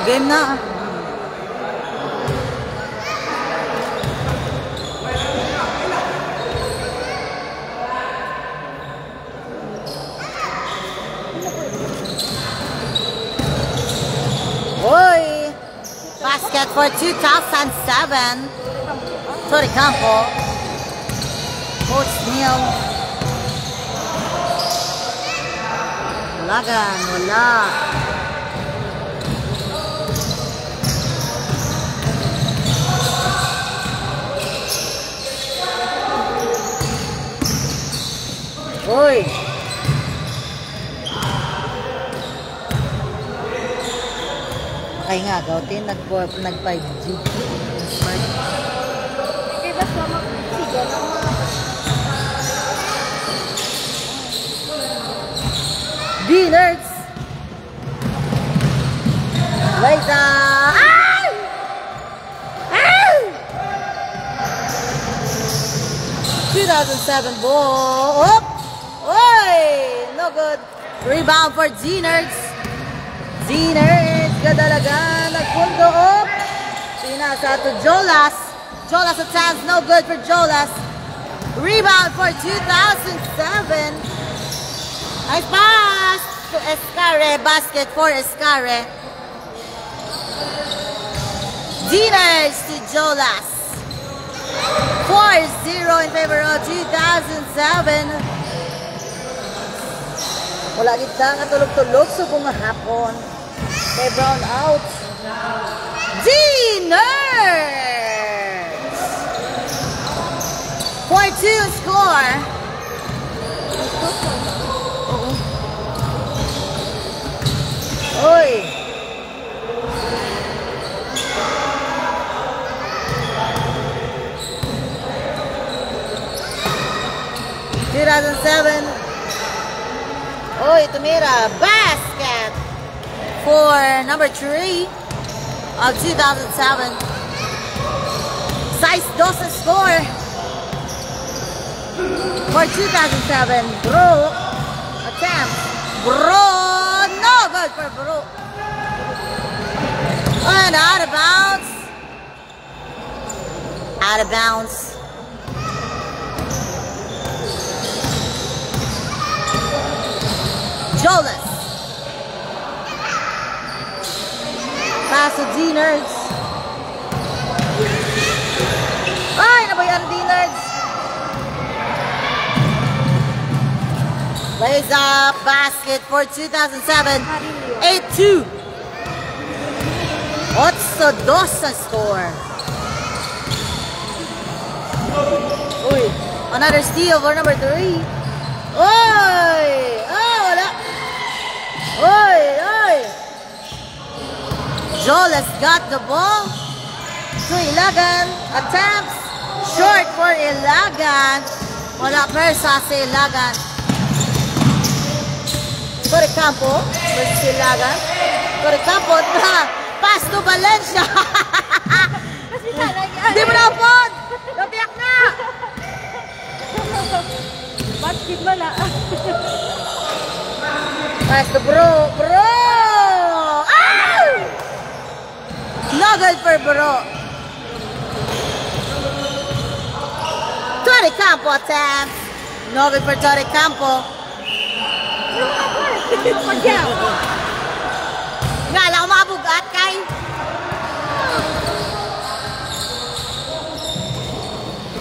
Game na. Oy! Basket for 2007. Tori Campo. Coach Neil. Lagan, wala. Uy! Ay nga, gawin nag-5G. D-Nerds! Liza! Ay! Ay! 2007 ball. Up! Oy! No good. Rebound for D-Nerds. D-Nerds kadalagan. Nagpundo up. Pinasa to Jolas. Jolas attempts. No good for Jolas. Rebound for 2007. Nice pass to Escare. Basket for Escare. D-Nerds to Jolas. 4-0 in favor of 2007. Wala kita katulog-tulog sa kumahapon. Kay Brown out. D-Nerds! 4-2 score. Oy! Oy, tumira. Basket for number 3 of 2007. Size 12 score for 2007. Bro attempt. Bro, no good for Bro. And out of bounds. Out of bounds. Jolas. Pass to D-Nerds. Ay, nabayan D-Nerds. Lays up basket for 2007. 8-2. 8-2 ang score. Uy, another steal for number 3. Oy! Oh, wala. Oy, oy. Jolas got the ball. To Ilagan. Attempts. Short for Ilagan. Wala persa si Ilagan. Tori Campo versus Ilagan. Tori Campo. Pass to Valencia. Hindi mo na upod. Nabiyak na. Basket mo na. Pass to Bro. Bro! Ah! No good for Bro. Tori Campo attempts. No good for Tori Campo. Pagyaw. Nga lang mabugat kay.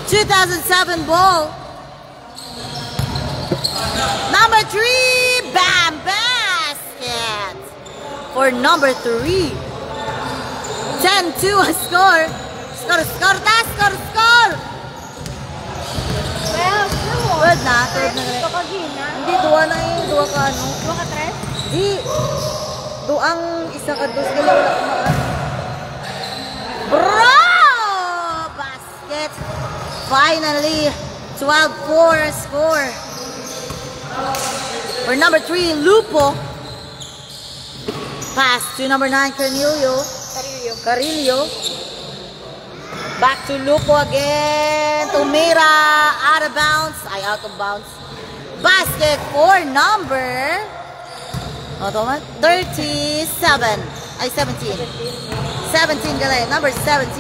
...2007 ball. Number 3, bam, basket for number 3. 10-2 a score. Score. Well, Third na. Pakagina. Hindi, duwa na yung duwa ka ano. Dua ka tres? Di, duang isa ka dos gala wala kumaan. Bro! Basket. Finally, 12-4 score. For number 3, Lupo. Pass to number 9, Carillo. Back to Lupo again. Tumira. Out of bounds. Out of bounds. Basket for number 37. ay 17. 17 gali, number 17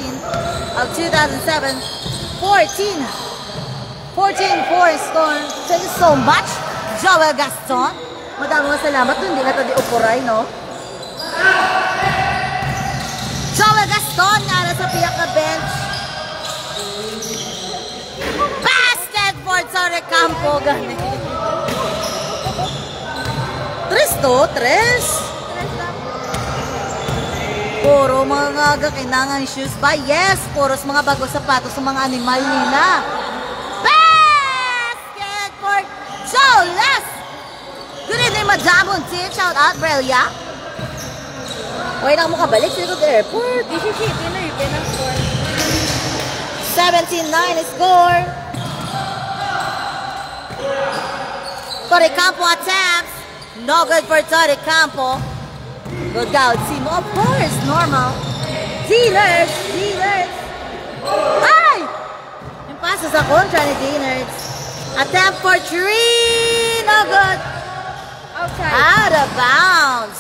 of 2007. 14. 14-4 score. Thank you so much, Joel Gaston. Madaming salamat. Hindi na ito di upuray, no? Joel Gaston nga na sa piyak na bench. Basket for Torre Campo. Gani. 3. Puro mga kakinangan shoes ba? Yes, puros mga bagong sapatos sa mga animal nila. Basket for Joles! Good evening, Madam Until. Shout out, Brelia. Wait ako mo kabalik sa airport. This is it. Yun ang score. 17-9 score. Torre Campo attempts. No good for Torre Campo. Good out, Simo. Of course, normal. Dealers! Ay! Yung pasa sa kontra ni Dealers. Attempt for 3. No good. Outside. Out of bounds.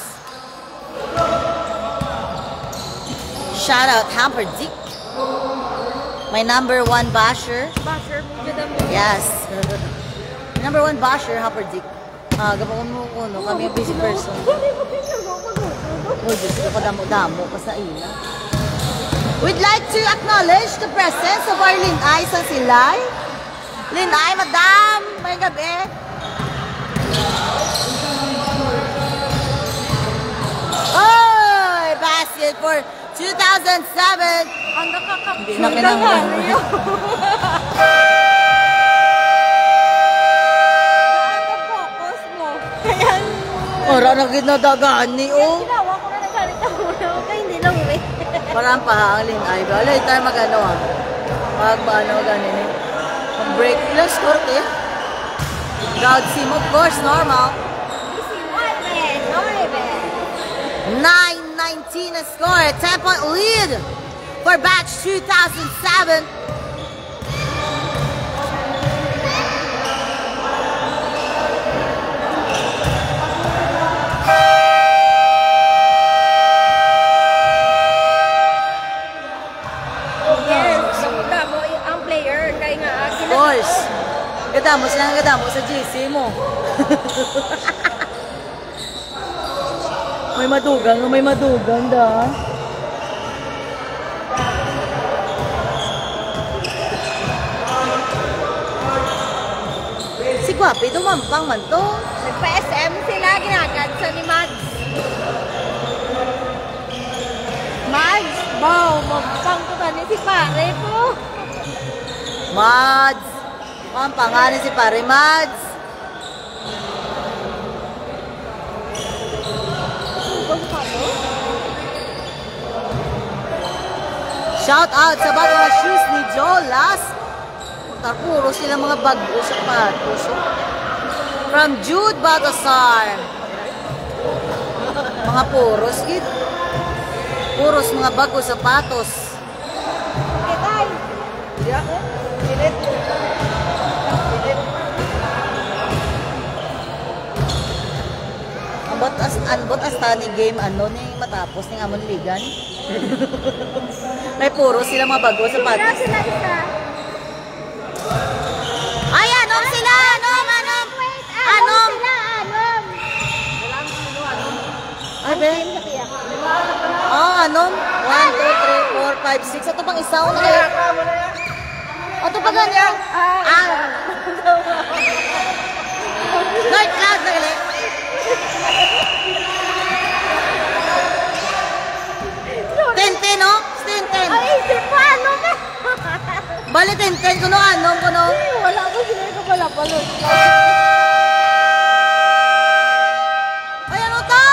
Shout out, Hamper Dick. My number 1 basher. Basher, medyo dami. Yes. My number 1 basher, Hamper Dick. Gapon mo ko, no? Kami yung busy person. Oh, Diyos ko, damo-damo pa sa ina. We'd like to acknowledge the presence of our Linay sa Silay. Linay, madam! May gabi. Oh! Basket for 2007. Ang Hindi na kinanglan. focus mo. Kaya, Ora na ginadagani, oh. ginawa ko na nagalit ako na. Kaya hindi lang uwi. Parang pahangin ay ba? Later mag-ano ah. Mag-ano ganin eh. Mag-break. Ilang score eh? God sim, of course, normal. 9-19 a score. 10-point lead for batch 2007. Of course. Gadamos lang gadamos sa GC mo. may madugang da. Si Guapi, dumampang man to. Nagpa-SM sila, ginagansa ni Mads. Mads, wow, mampang ko ba ni si pare po? Mads. Ang pangalan si Pare Mads. Shout out sa bagong shoes ni Jolas. Puro sila mga bago sa patos. From Jude Baltasar. Mga puros, gid. Puros mga bago sapatos. Kitay. Yeah. Minute. Ambot as tani game ano ni matapos ning amon ligan. May puro sila mga bago sa patos. Sila isa. Ay, anom sila! Anom! Anom sila, anom. Ay, be? Oh, anom? 1, 2, 3, 4, 5, 6. Ito pang isa. Ano kaya? Ito pa ganyan. North Cloud na gali. Ten, no? Ten. Ay, isip pa, ano ka? Bali, ten. Kuno, anom, kuno. Wala ko sila ko pala pala. Ay, ano to?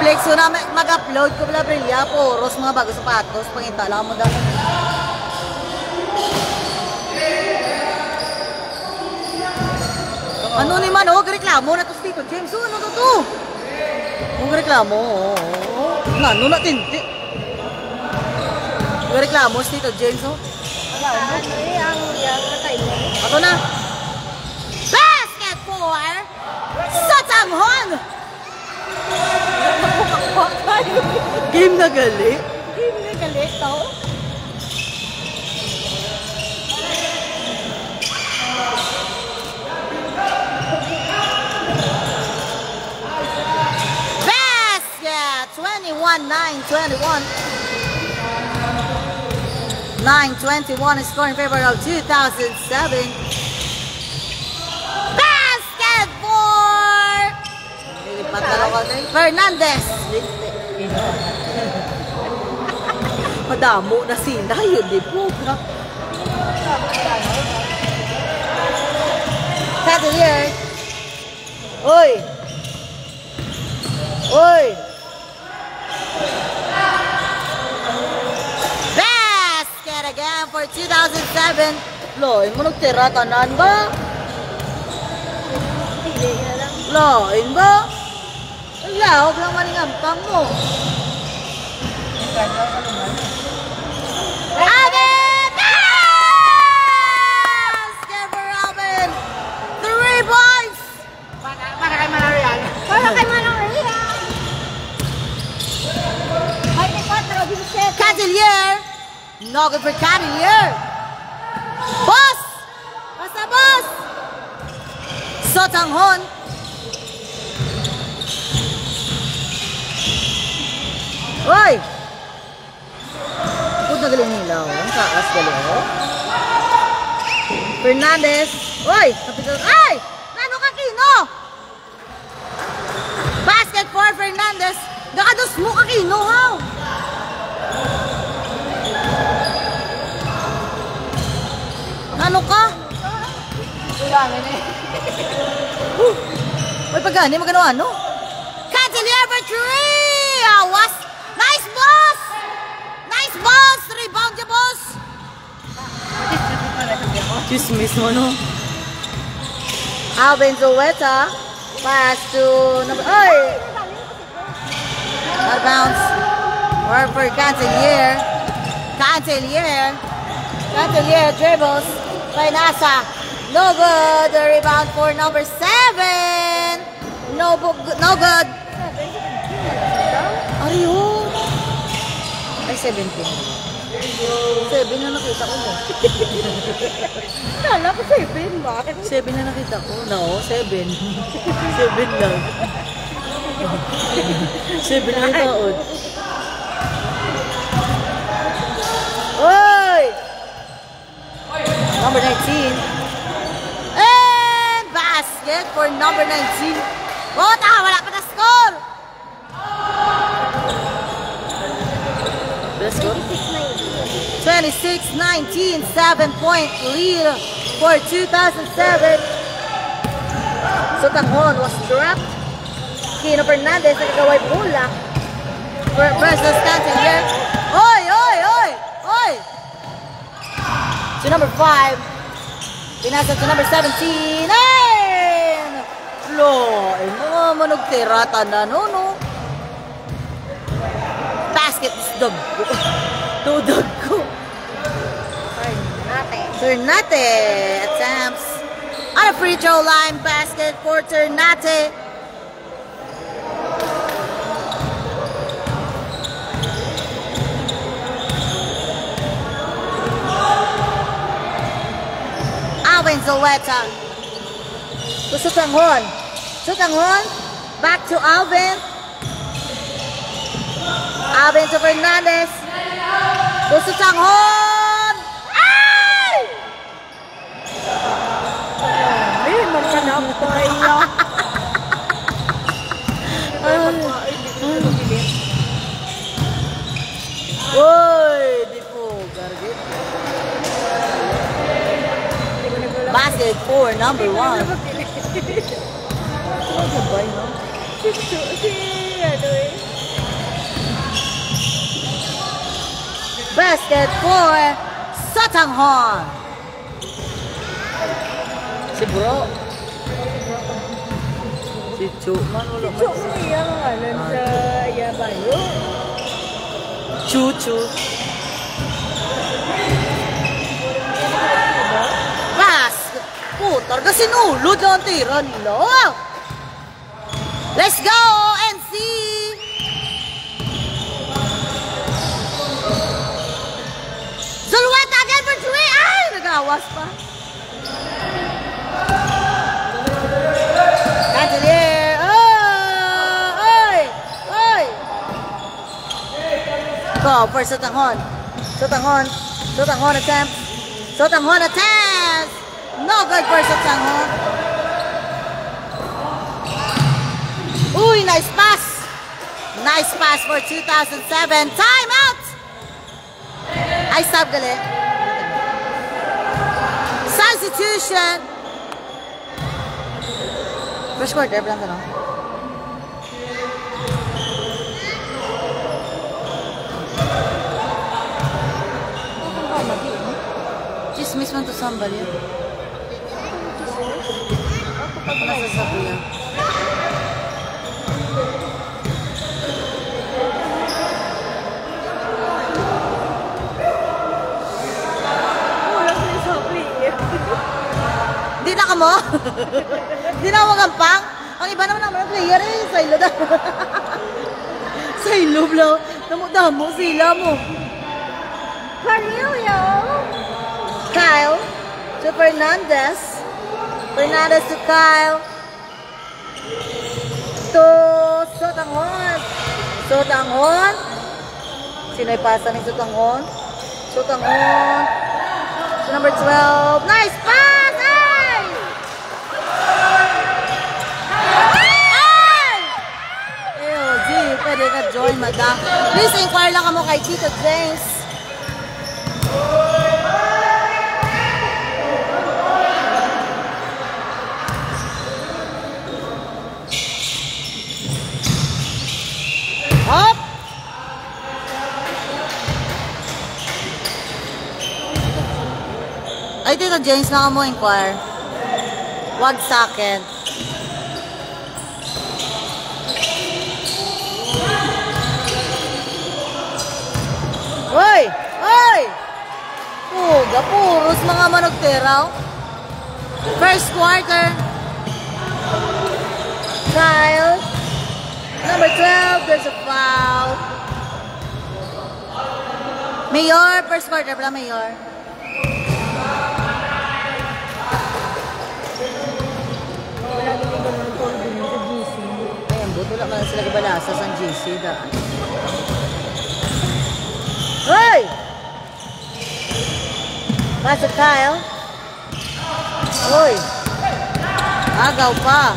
Flexo na mag-upload ko pala Brilya, puros mga bago sapatos, pangita lang mo dahil. Ano ni man, oh, reklamo na to Tito James, oh, ano to? Oh, reklamo, oh. Ano na tinti? Reklamo si Tito James, oh. Ano eh, ang matay mo. Ito na. Basket for Sotanghon! Game na gali. Game na galit to. Basket! 21-9-21. 9-21 is scoring in favor of 2007. Basket for Fernandez. Madamo na sila yun, di po. Catalier. Oy! Oy! Basket again for 2007. Loy, mo nagtira tanan ba? Loy, ba? Wala, huwag lang maningampang mo. Alvin! Basket for Alvin! 3 points! Para kay Manarian. Para kay Manarian. Ay, may 4, 17. Catalier! No good for Catalier! Boss! Basta boss! Sotanghon! Oy! Ikot na galing nila, oh. Ang kaas galing, oh. Fernandez! Oy! Kapital! Ay! Nano ka kino? Basket for Fernandez! Nakados mo ka kino, ha? Ano ka? Ulangin eh. Uy, pagani, magano ano? Catalier for 3! Awas! Nice boss! Nice boss! Rebound ya, boss! Chismis mo, no? Alvin Zueta. Pass to number... Ay! Out of bounds. Or for Catalier. Catalier. Catalier dribbles. By Nasa. No good. The rebound for number 7. No good. Ayun. Ay, 17. 7 na nakita ko mo. Kala ko 7, bakit? 7 na nakita ko. No, 7. 7 lang. 7 na taon. Oy! Number 19. And basket for number 19. Bota! Wala pa na score! Let's go. 26-19, 7-point lead for 2007. Sotanghon was dropped. Kino Fernandez nagkagaway bola versus Catalier. Oy, oy, oy, oy! To number 5. Pinasa to number 17. And lo, mga manugtirata na no. Basket is dog ko. Tudog ko. Ternate attempts on a free throw line basket for Ternate. Alvin Zueta to Sotanghon. Sotanghon back to Alvin. Alvin to Fernandez. To Sotanghon. Ay! Ay, magkanap ko kayo. Uy, di po, gargit. Basket for number 1. Basket for Sotanghon. Si Bro. Si Chu. Si Chu niya mga sa Yabayo. Chu. Basket sinulod lang ang tira nila. Let's go, NC! Zulueta again for 3! Ay! Nag-awas pa. Candelier! Oh! Oy! Oy! Go for Sotanghon. Sotanghon. Sotanghon attempt. Sotanghon attempt! No good for Sotanghon. Uy, nice pass! Nice pass for 2007. Time out! Ay, stop gali. Substitution. First quarter, bilang ka no? Chismis man to somebody. Ako nasasabi yan. Hindi na ka mo? Hindi na ako magampang? Ang iba naman naman ang player eh. Sa ilo daw. Sa ilo lang. Damo sila mo. Cornelio. Kyle to Fernandez. Fernandez to Kyle. To Sotanghon. Sotanghon. Sino ipasa ni Sotanghon? Sotanghon. To number 12. Nice pass! Pwede ka join, madam. Please inquire lang kamo kay Tito James. Hop! Ay, Tito James na kamo inquire. Wag sa akin. Hoy! Hoy! Puros mga managteraw. First quarter. Kyle. Number 12, there's a foul. Mayor, first quarter pala, Mayor. Ayan, buto lang man sila kabalasa sa GC. Hoy! Pass to Kyle. Hoy! Agaw pa.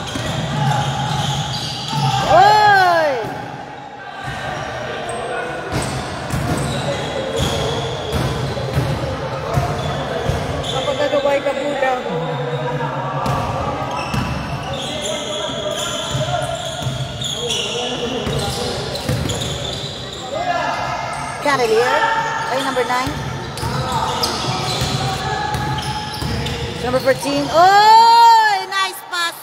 Hoy! Kapag nagaway ka muna. Candelier. Ay, number 9. Number 14. Oh! Nice pass!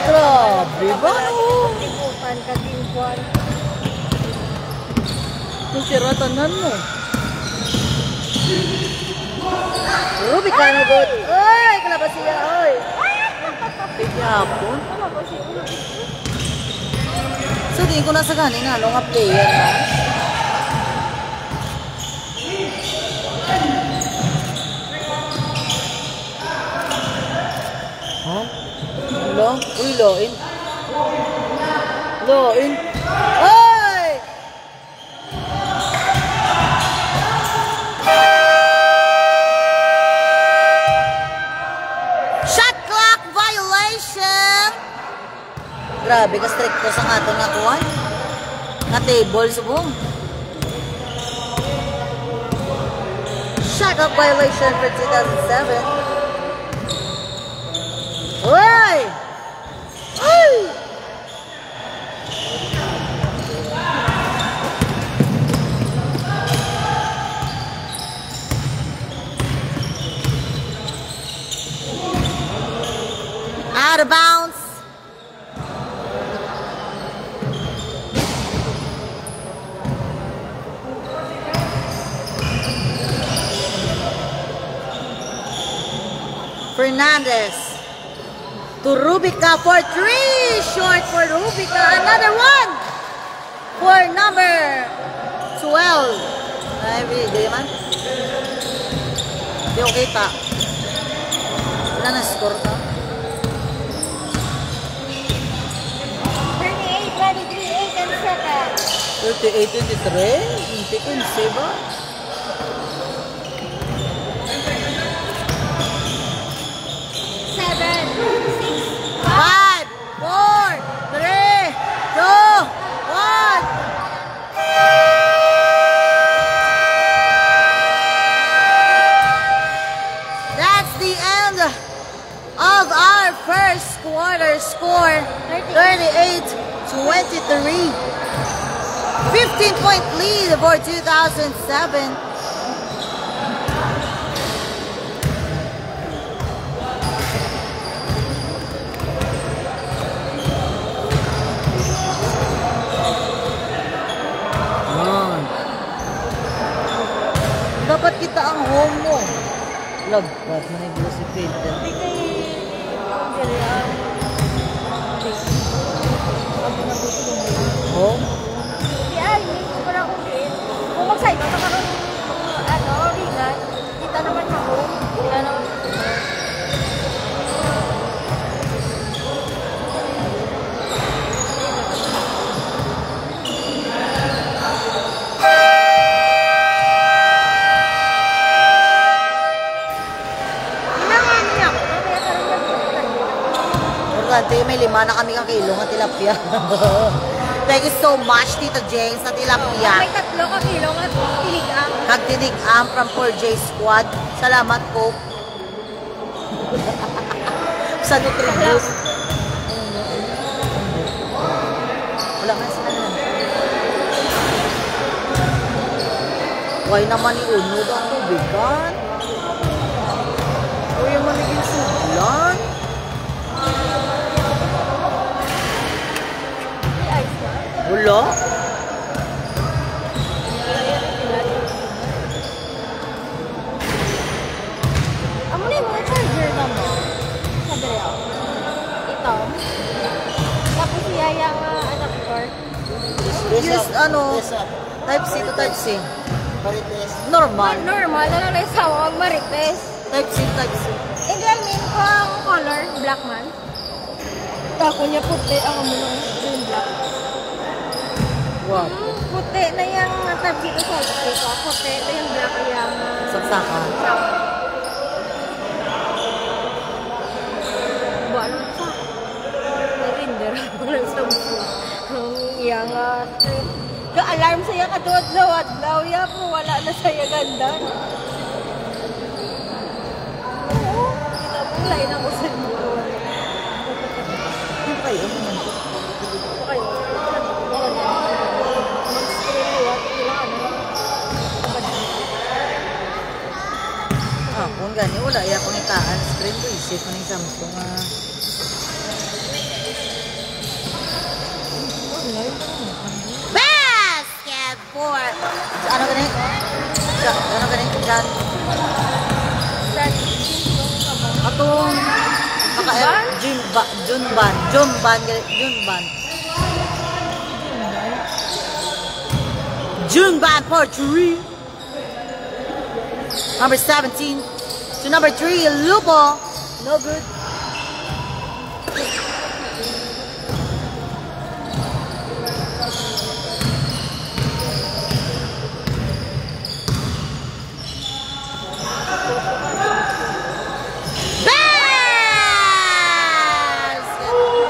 Grabe ba? Iputan ka din, Juan. Yung siratanan mo. Ruby ka na good. Oy! Kalabas siya. Oy! Pigyapon. So, di ko nasa ganin na. Long player na. Huh? Lo? Uy, loin. Loin. Oy! Shot clock violation! Grabe ka stricto sa nga ito nga kuwan. Nga table subong. Shot clock violation for 2007. Hoy! Ay! Out of bounds. Fernandez. To Rubica for 3. Short for Rubica. Another one. For number 12. Ay, di man. Di okay ta. Wala na score ka. 38, 23, 8 and second. 38-23. Hindi ko yung seba. 5, 4, 3, 2, 1. That's the end of our first quarter score. 38-23. 15-point lead for 2007. Dapat kita ang home mo. Lagpat mo na yung si Peyton. Hindi kayo Home? Di ay, hindi ko na akong din. Kung mag-side ka, makaroon ringan. Kita naman sa home. Kita naman sa home. May 5 na kami kang kilo ng tilapia. Thank you so much, Tito James, sa tilapia. May 3 ka kilo at tiligang. Nagtinig-am from 4J Squad. Salamat po. Sa Nutribus. Wala nga sa kanila. Why naman iunod ang tubigan? Uy, yung maniging suglan. Wala? Amo na yung mga charger na mo. Sabi rin ako. Ito. Tapos siya yung anak ko. Yes, ano? Type C to Type C. Normal. Normal. Ano na yung sawa? Marites. Type C, Type C. Hindi, I mean ko ang color. Black man. Tako niya puti. Ang amo na yung black. Wow. Puti na yung tab dito sa ko. Puti na yung black yung Saksakan. Buwa naman sa Narinder ako ng Samsung. Ang iyang ka-alarm sa'yo kadudlaw-adlaw ya po. Wala na sa'yo ganda. Oo. Kinabulay na ko sa inyo. Ano kayo? Okay. Kung gani, wala iya pang itaan. Screen ko, isip ko ng Samsung. Basket for... Ano gani? Ano gani? Diyan. Atong... Junban. Junban for 3. Number 17 to number 3, Lupo. No good.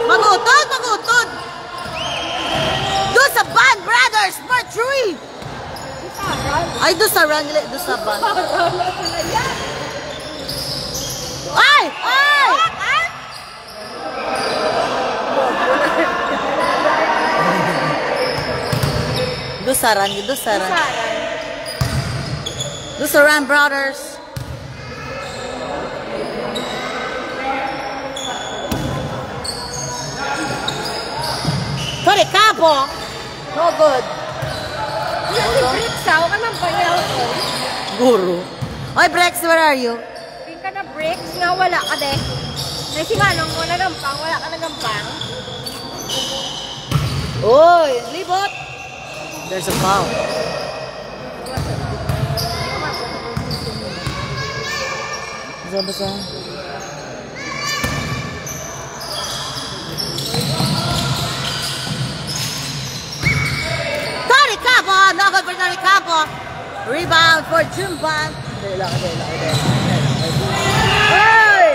Magutod. Dusaban Brothers for 3. Ay, Dusaran. Dusaban. Ay! Dusaran Brothers. Tore Capo. No good. Breaks ako ka ng bayaw ko. Guru. Oy, Brex, where are you? Hindi ka na bricks nga wala ka de. Ay si Manong mo nagampang, wala ka nagampang. Oy, libot! There's a foul. Basa-basa. Tony Campo! No good for Tony Campo. Rebound for Jumban. Hey!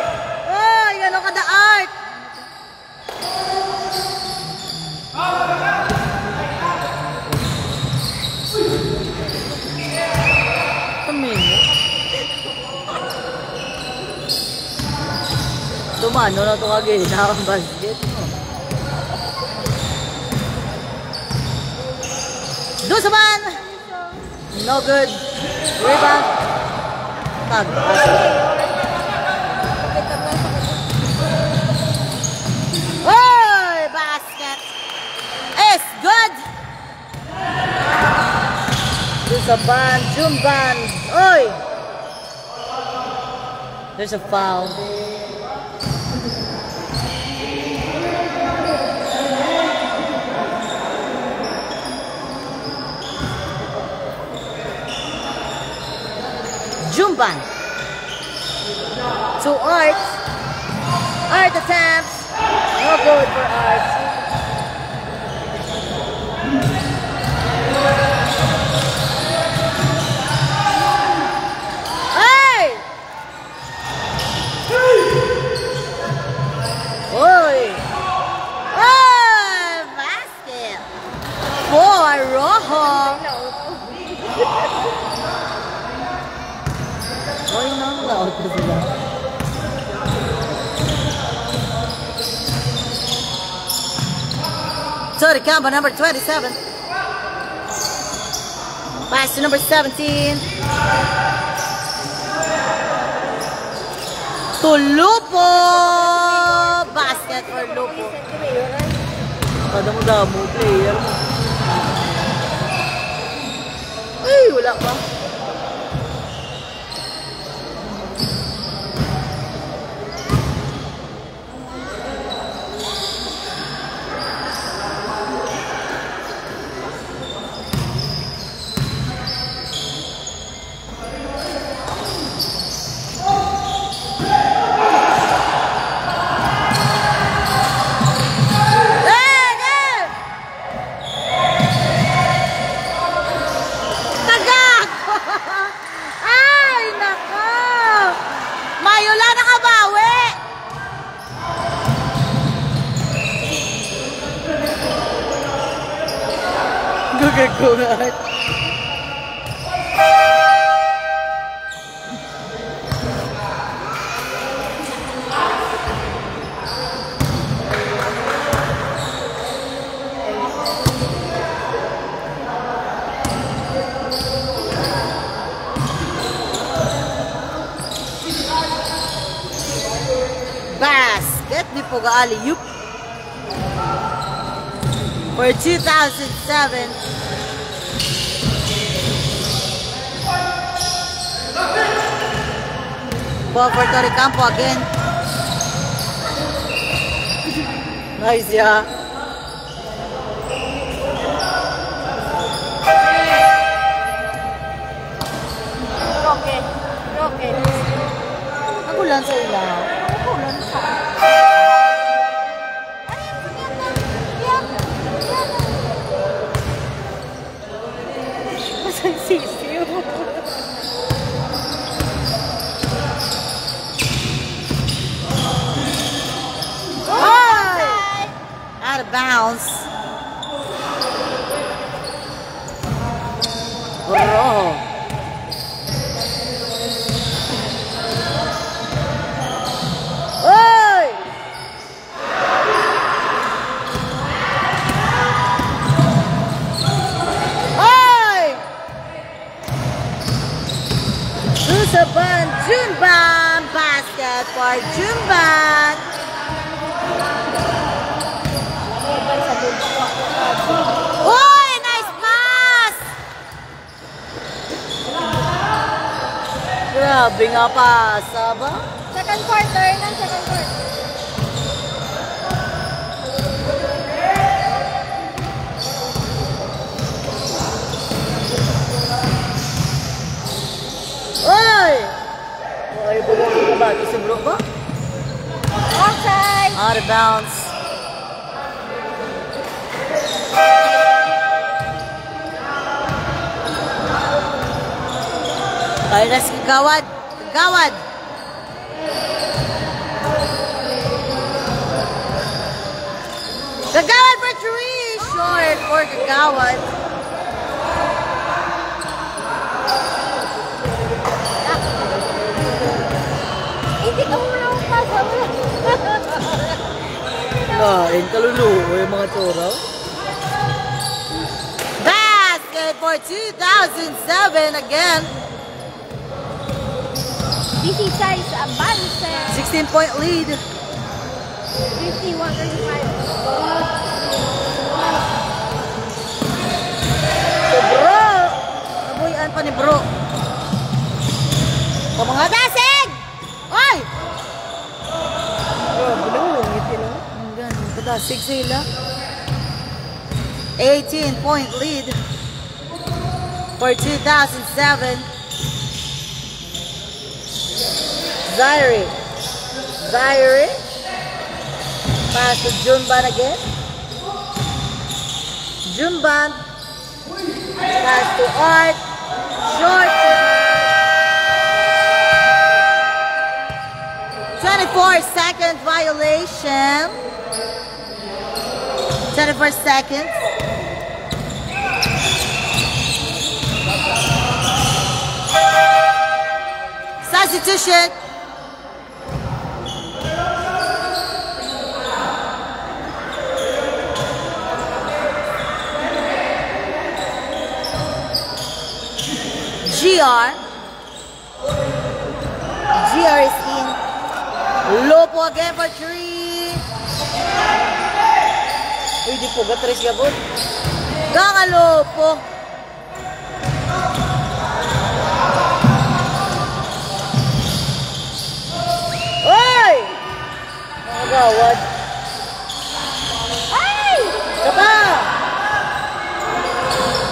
Hey! Gano'n ka da art? Tumano na ito kagina ang basket. Dusaman! No good. Rebound. Tag. Oy! Basket. Is good. Dusaman. Jumban. Oy! There's a foul. Jumban to Art. Art attempts. No good for Art. Hey! Oy! Oh! Basket for Rojo. Oy, nang-out na sila. Sorry, Campo, number 27. Pass to number 17. To Lupo! Basket for Lupo. Kadamo-damo, player. Ay, wala pa. Gugag-gugag. Basket ni Puga-alley-oop for 2007. Ball for Tony Campo again. Nice, yeah. Rocket. Rocket. Nagulan sa ila. Nagulan sa. Masang sisiyo. Out of bounds. Rojo. Oy! Oy! Dusaban, Jumban, basket for Jumban. Uy! Nice pass! Grabe nga pass, ba? Second quarter na, second quarter. Oy! Oy, bubong ka ba? Ito si bro ba? Offside! Out of bounds. Ay, nas Kagawad. Kagawad. Kagawad for 3. Short for Kagawad. Hindi ka muna ang pasama. Kain kaluluwa yung mga turaw. Basket for 2007 again. This is size avance. 16-point lead. 51-35. So bro! Nabuyan pa ni bro. O mga dasig! Oy! Bulungit yun. Ang ganun, kadasig sila. 18-point lead for 2007. Zaire. Pass to Junban again. Junban. Pass to Art. Short. 24-second violation. 24 seconds. Substitution. GR is in. Lopo again for 3. Uy, di po, gatres gabon. Ganga Lopo. Uy! Nakagawad. Ay! Kapa!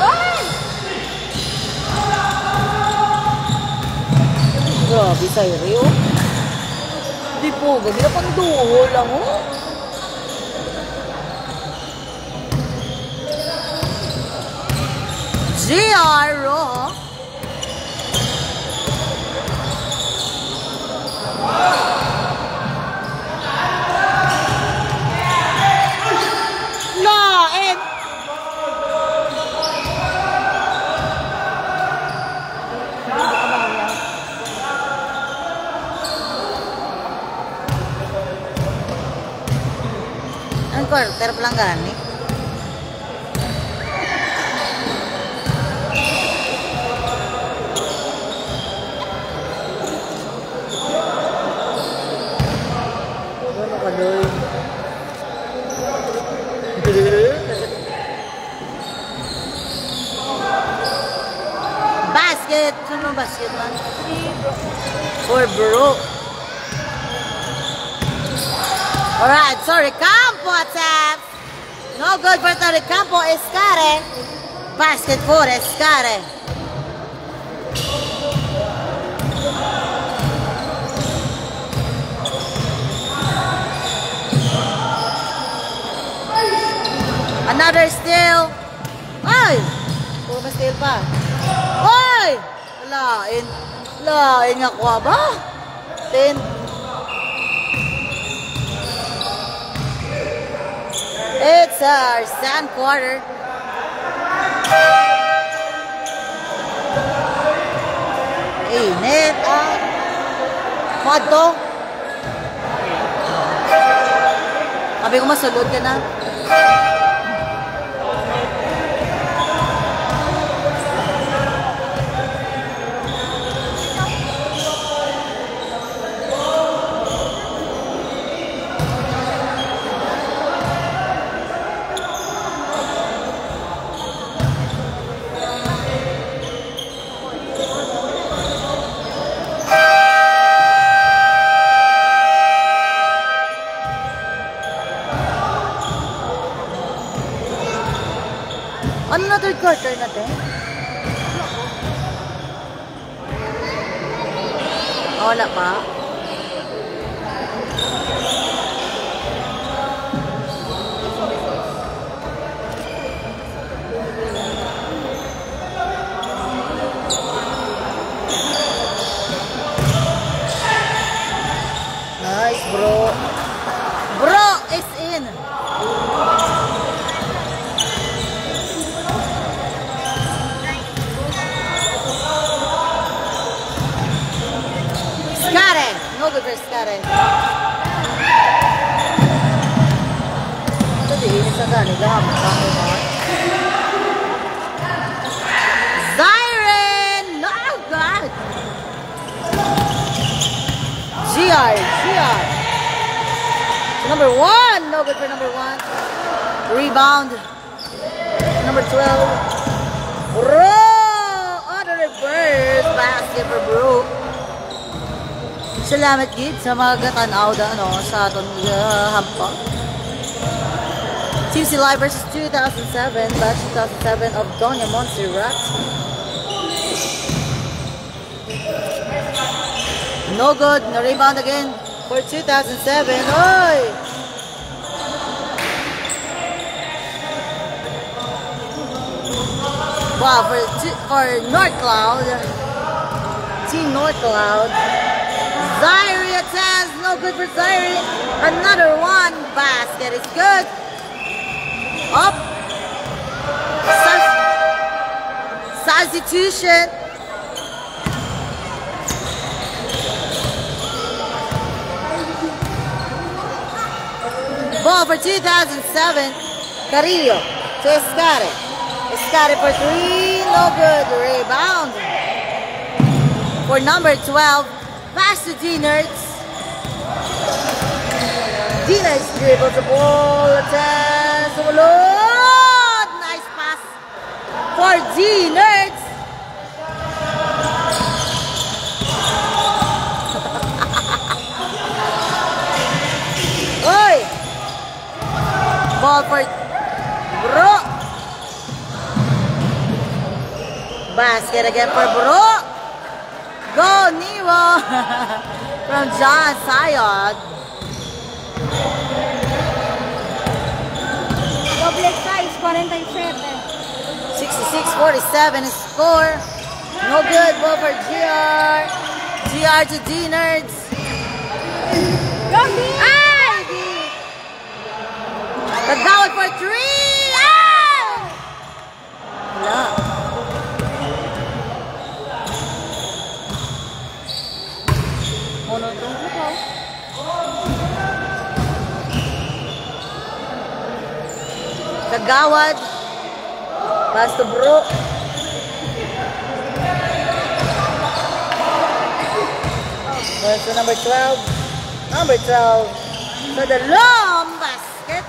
Ay! Grabe sa'yo, Rio. Di po, gabi na pang duho lang, oh. GR Rojo. No, and ang quarter pelanggan nih. Basket, sino basket man? For bro. Alright, sorry, Campo attacks. No good for Torre Campo. Escare. Basket for Escare. Another steal. Ay! Puro ba steal pa? Ay! Lain. Lain nga kuha ba? 10. It's our second quarter. Init ang madto. Sabi ko masulod ka na. Ano na third quarter natin? Wala pa. Nice, bro. Bro is in. Scare. No good for Scare. Ito din, isa gani. Gahamot lang mo ba? Zyren! No, God! GR. Number 1. No good for number 1. Rebound. Number 12. Bro! On the reverse basket for Bro. Salamat gid sa mga gatanaw da sa aton hampa. TC Live versus 2007, batch 2007 of Doña Montserrat. No good, no rebound again for 2007. Oy! Wow, for North Cloud, Team North Cloud. Zyrie attempts, no good for Zyrie. Another one basket is good. Up. Substitution. Ball for 2007. Carrillo to Escare. Escare for 3, no good. Rebound for number 12. Pass to D-Nerds. D-Nerds dribbles the ball. Attempts. Sumunod. Nice pass for D-Nerds. Oy! Ball for Bro. Basket again for Bro. Go, Nero! From John Sayod. Double size, 47. 66-47 is score. No good. Ball for GR. GR to D-Nerds. Go, D! Ay! Pagdawad for 3! Ah! Wala. Kagawad. Pass to Bro. Pass to number 12. Number 12. So the long basket.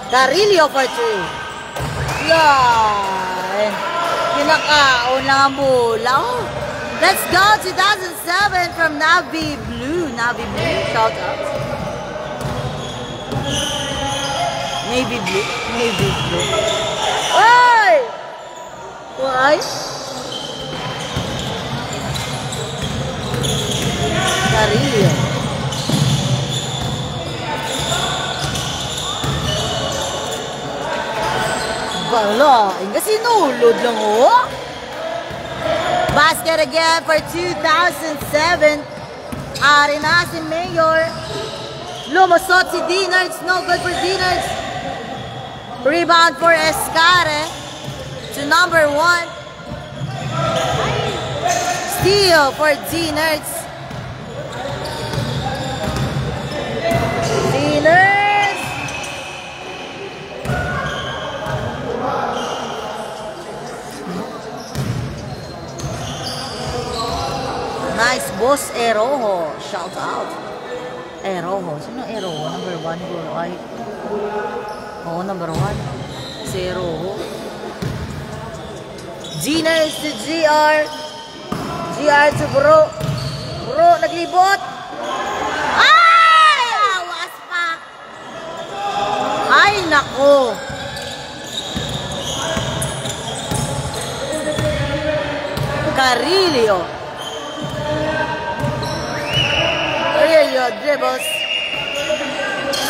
Carrillo for 3. Line. Kinakaon lang ang bulaw. Let's go, 2007 from Navy Blue. Navy Blue, shout out. Navy Blue. Navy Blue. Oy! Why? Carrillo. Wala, kasi nulod lang oh. Basket again for 2007. Ari na si Mayor. Lumusot si D-Nerds, no good for D-Nerds. Rebound for Escare to number 1. Steal for D-Nerds. D-Nerds. Nice boss, Eroho. Shout out. Eroho. Sino Eroho? Number 1 ko. Ay. Oo, number 1. Si Eroho. G-Nerds to GR. GR to Bro. Bro, naglibot. Ay! Awas pa. Ay, nako. Carillo. Carillo dribbles.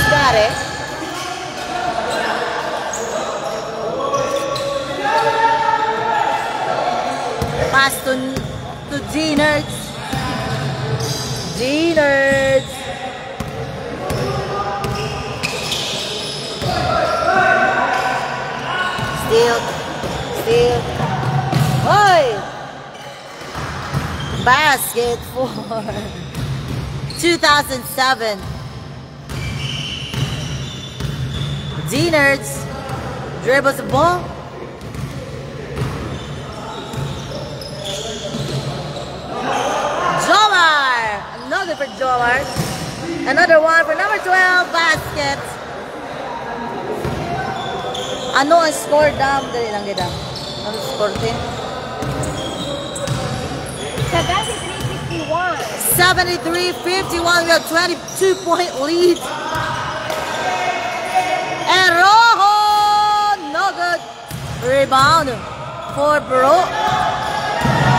Got it. Pass to G-Nerds. G-Nerds. Steal. Oi! Basket for 2007. G-Nerds dribbles the ball. Another for Jomar. Another one for number 12, basket. Ano ang score, Dam? Dali lang kita. Ano ang score, Tin? 73-51. 73-51. We have 22-point lead. And Rojo! No good. Rebound for Bro.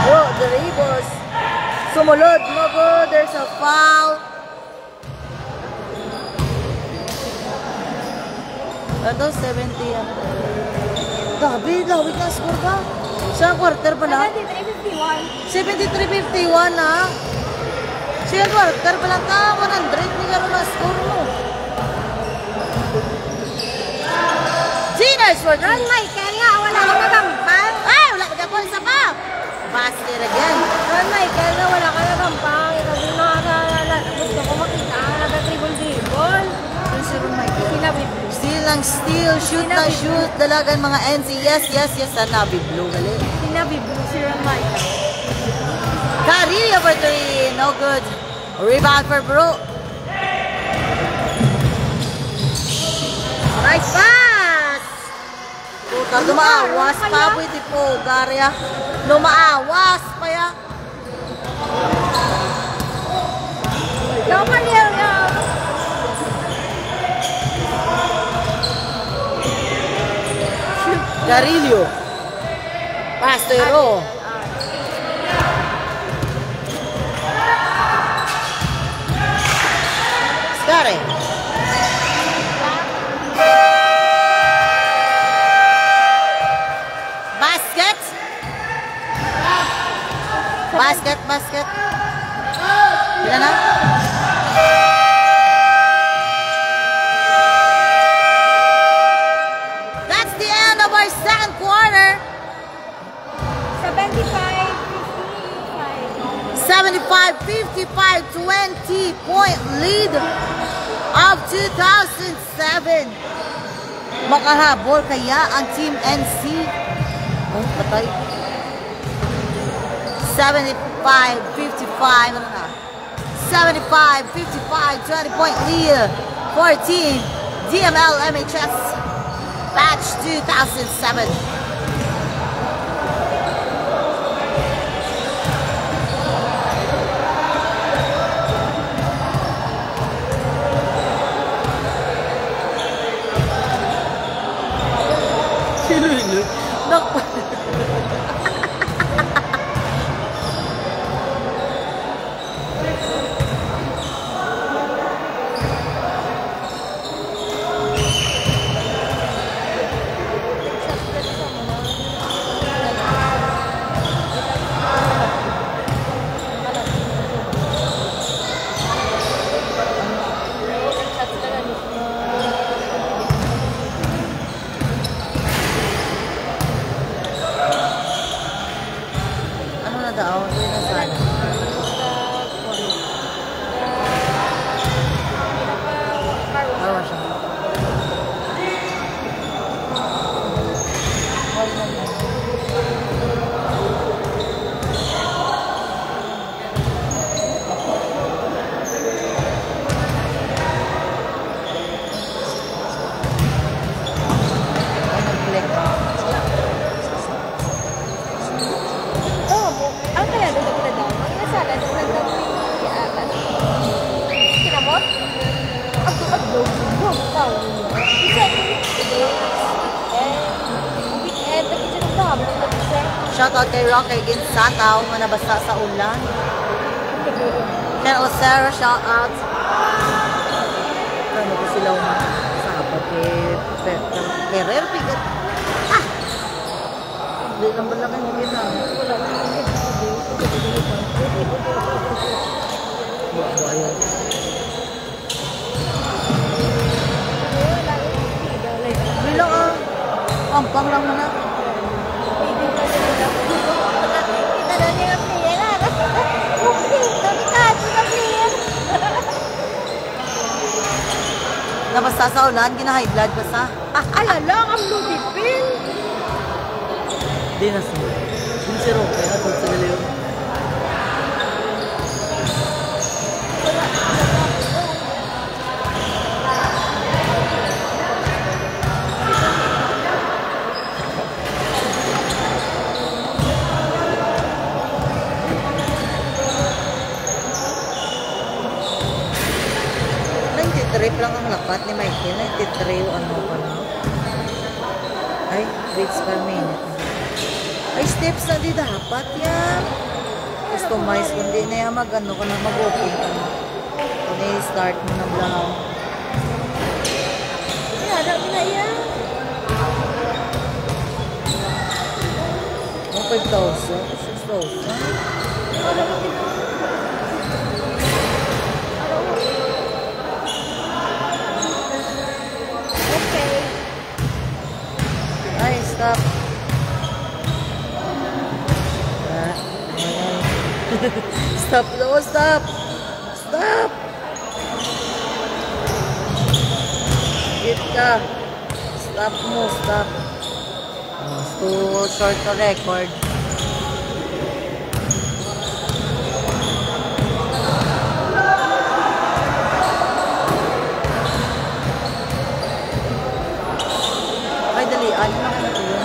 Bro, the rebounds. Sumulod, no good. There's a foul. Ito, 70. Gabi, lawig na score ka. Saan quarter pala? 73-51 na. Saan quarter pala ka? 100. Hindi ka rin score mo. G-Nerds for Ron Michael nga, wala ka nagampang. Ay, wala ka po. Isa pa. Basket again. Ron Michael nga, wala ka nagampang. Kasi gusto ko makita. Nag-dribble. Si Ron Michael. Sinabi. Steal lang steal. Shoot na shoot. Dalagan mga NC. Yes. Sa Navi Blue. Galing. Sinabi si Ron Michael. Carillo for 3. No good. Rebound for Bro. Nice pass! Puta, lumaawas pa. Pwede po, Garya. Lumaawas pa ya. Dapat niya nga. Carillo. Pass to Ro. Scary. Basket. Ilan na? That's the end of our second quarter. 75-55, 20-point lead of 2007. Makahabol kaya ang Team NC? Oh, patay. 75-55, 20-point lead for Team DML MHS Batch 2007. Shoutout kay Rock, kay Ginsataw, manabasa sa ulan. Kay Osera, shoutout. Ano ko sila umasabat kay Ferrer, pigat. Ah! Hindi lang ba lang yung ginang? Wala lang yung ginang. Bilang pampang lang mo na. Kita na niya ang player. Okay, delikado na player. Nabasta sa ulan, gina-high blood ba sa? Alala, ang ludipin. Di na sa. Yung si Roque, atod sa Leon. Trip lang ang lapat ni Michael. 93 o ano pa na. Ay, beats per minute. Ay, steps na di dapat yan. Customize kung di na yan mag-ano ka na mag-open ka na. Kung i-start mo na lang. Yada mo na yan. 5,000? 6,000? Wala mo kita. Ay, stop. Stop. No, stop. Stop. Hit ka. Stop mo, stop. Too short to record. Ay, dali. Ano na ka na ito yun?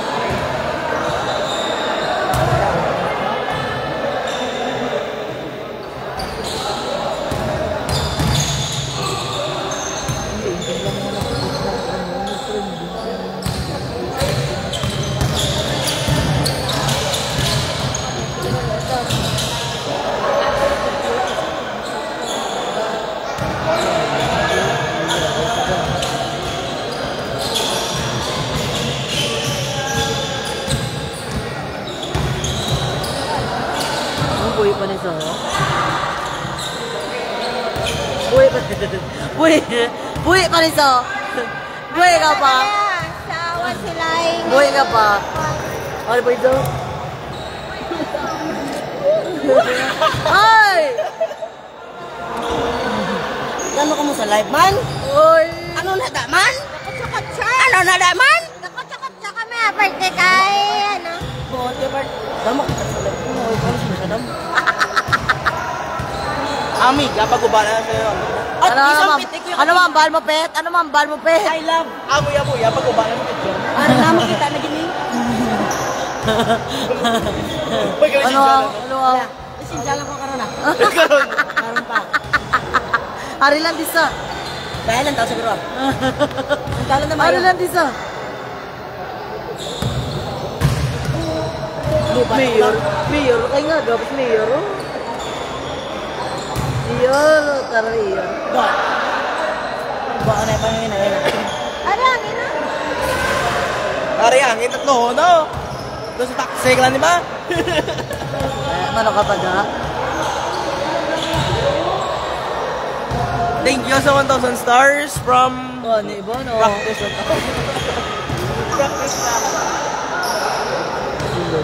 Buhay pa nito. Buhay pa nito. Buhay pa nito. Buhay ka pa. Sawa sila yung... Buhay ka pa. Ano ba ito? Ay! Gano ka mo sa live, man? Uy! Ano na daman? Ano na daman? Nakatsakat-tsak kami. Birthday kay... Ano? Buhay ka pa. Damo ka sa live mo. Uy, paano siya sa damo? Ami, kapag ubala na sa'yo. At isang pitik ko yung... Ano man, bal mo, pet? Ano man, bal mo, pet? I love. Amoy, kapag ubala mo ito. Ano na makita na gining? Ano ang? Sinjalan ko karon na. Karoon. Karon pa. Hari lang disa. Dahil lang tao siguro. Ang talan na Hari lang disa. Mayor. Mayor. Kaya nga, gabos mayor. Iyo, tara iyo. Ba? Ba, ano yung pangingin na yun? Ano ang ina? Ari, angin tatlo, no? Doon sa taxi ka lang, di ba? Ano ka pa da? Thank you sa 1,000 stars from... Oh, ni Ibo, no? Practice na to. Practice na.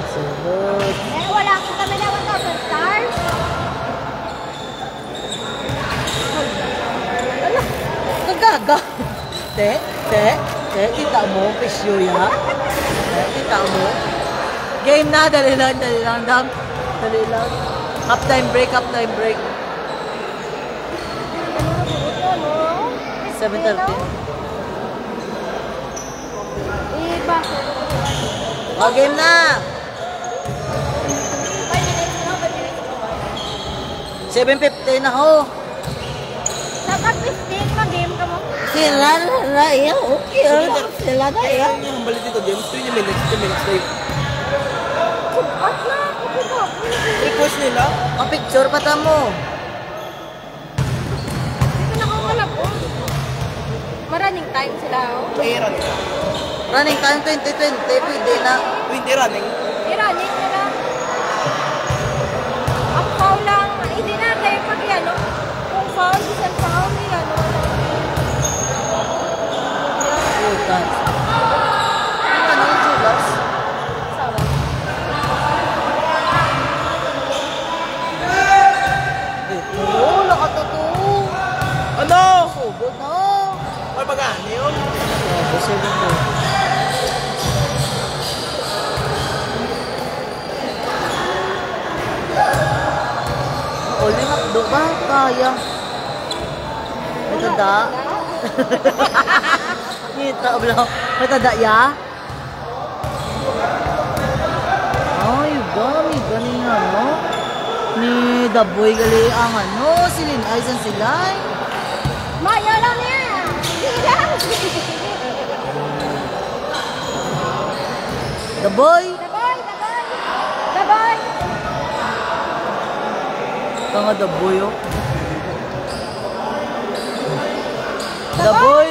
Sulod. Wala ko kami na 1,000 stars. Nagaga. Te, kita mo, pisyo ya. Kita mo. Game na, dali lang, dam. Dali lang. Half time break. 7:30. Iba. Oh, game na. 7:50 na ho. Saka 15 mag-game ka mo. Sila na iya, okay. Sila na iya. Yung balik dito, James, 20 minutes na yun. At na, kapit ka. Request nila? Picture pa ta mo. Ito na kong alam ko. Maraming time sila, oh. Mayroon. Running time 2020, pwede na. 20 running. Iranin na lang. Ang foul lang, hindi na tayo pag ano. Kung foul, isang foul, ano. Putas. Ano yung sulas? Sawa. Ito, nakatotoo. Ano? Sugod na. May pag-ano yun? Gusto dito. Uling hapdo ba? Kaya. May tada. Ngita bro. May tada ya? Ay, gami. Galing nga, no? Ni The Boy gali ang ano. Silin Aisan silay. Maya lang yan! Hindi lang! The Boy. Daboy! Daboy! Daboy! Ito nga The Boy, oh. The Boy.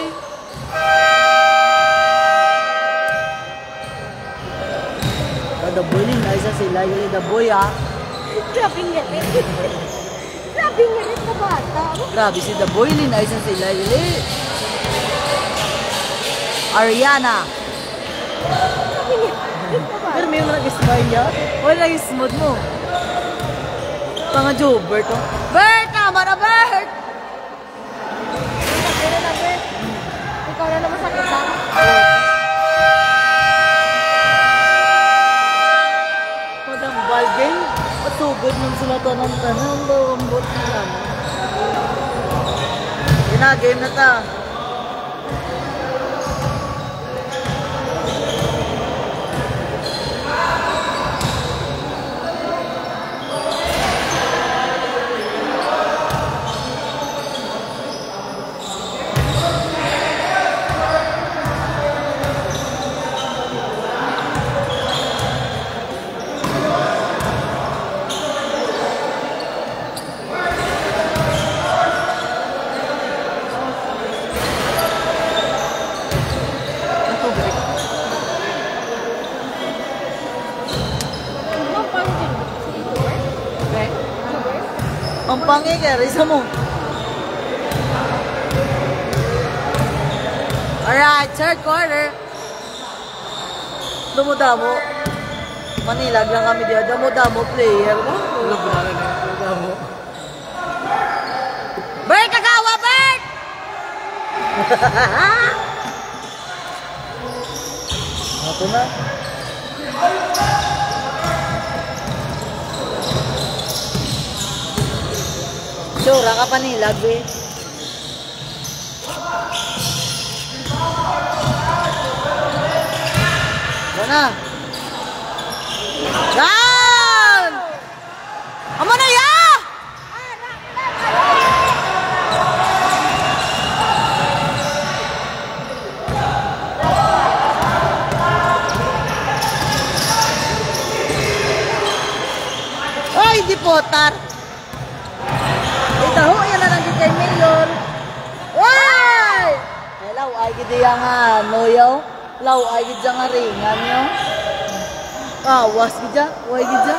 The Boy ni Aisan silay gali The Boy, ah. Grabing ngirit. Grabing ngirit na bata. Grabe si The Boy, Lin Aisan sila. Ariana. Grabing ngirit na bata. Pero may mga nag-smile niya. Wala nag-smooth mo. Panga Jobert, oh. Bert! Tama na, Bert! Pero na, Bert. Ikaw na naman sakit ha. Madang balgay. Patugod nun sila tanong-tanong. Bawambot na lang. Ginagame na ta. Ang pangit yun. Bert? Bert? Ang pangi kaya, risa mo. Alright, third quarter. Damo-damo. Manilag lang kami diya. Damo-damo player. Damo. Bert, kagawa, Bert! Ako na. Sura ka pa nilag, eh. Mana? Yan! Amo na ya! Ay, di potar. Ito, yan na lang kay Mayor. Ay! Hello, ay gidi yang ano yo. Law ay gidi nga ringan yo. Awas gidya, way gidya.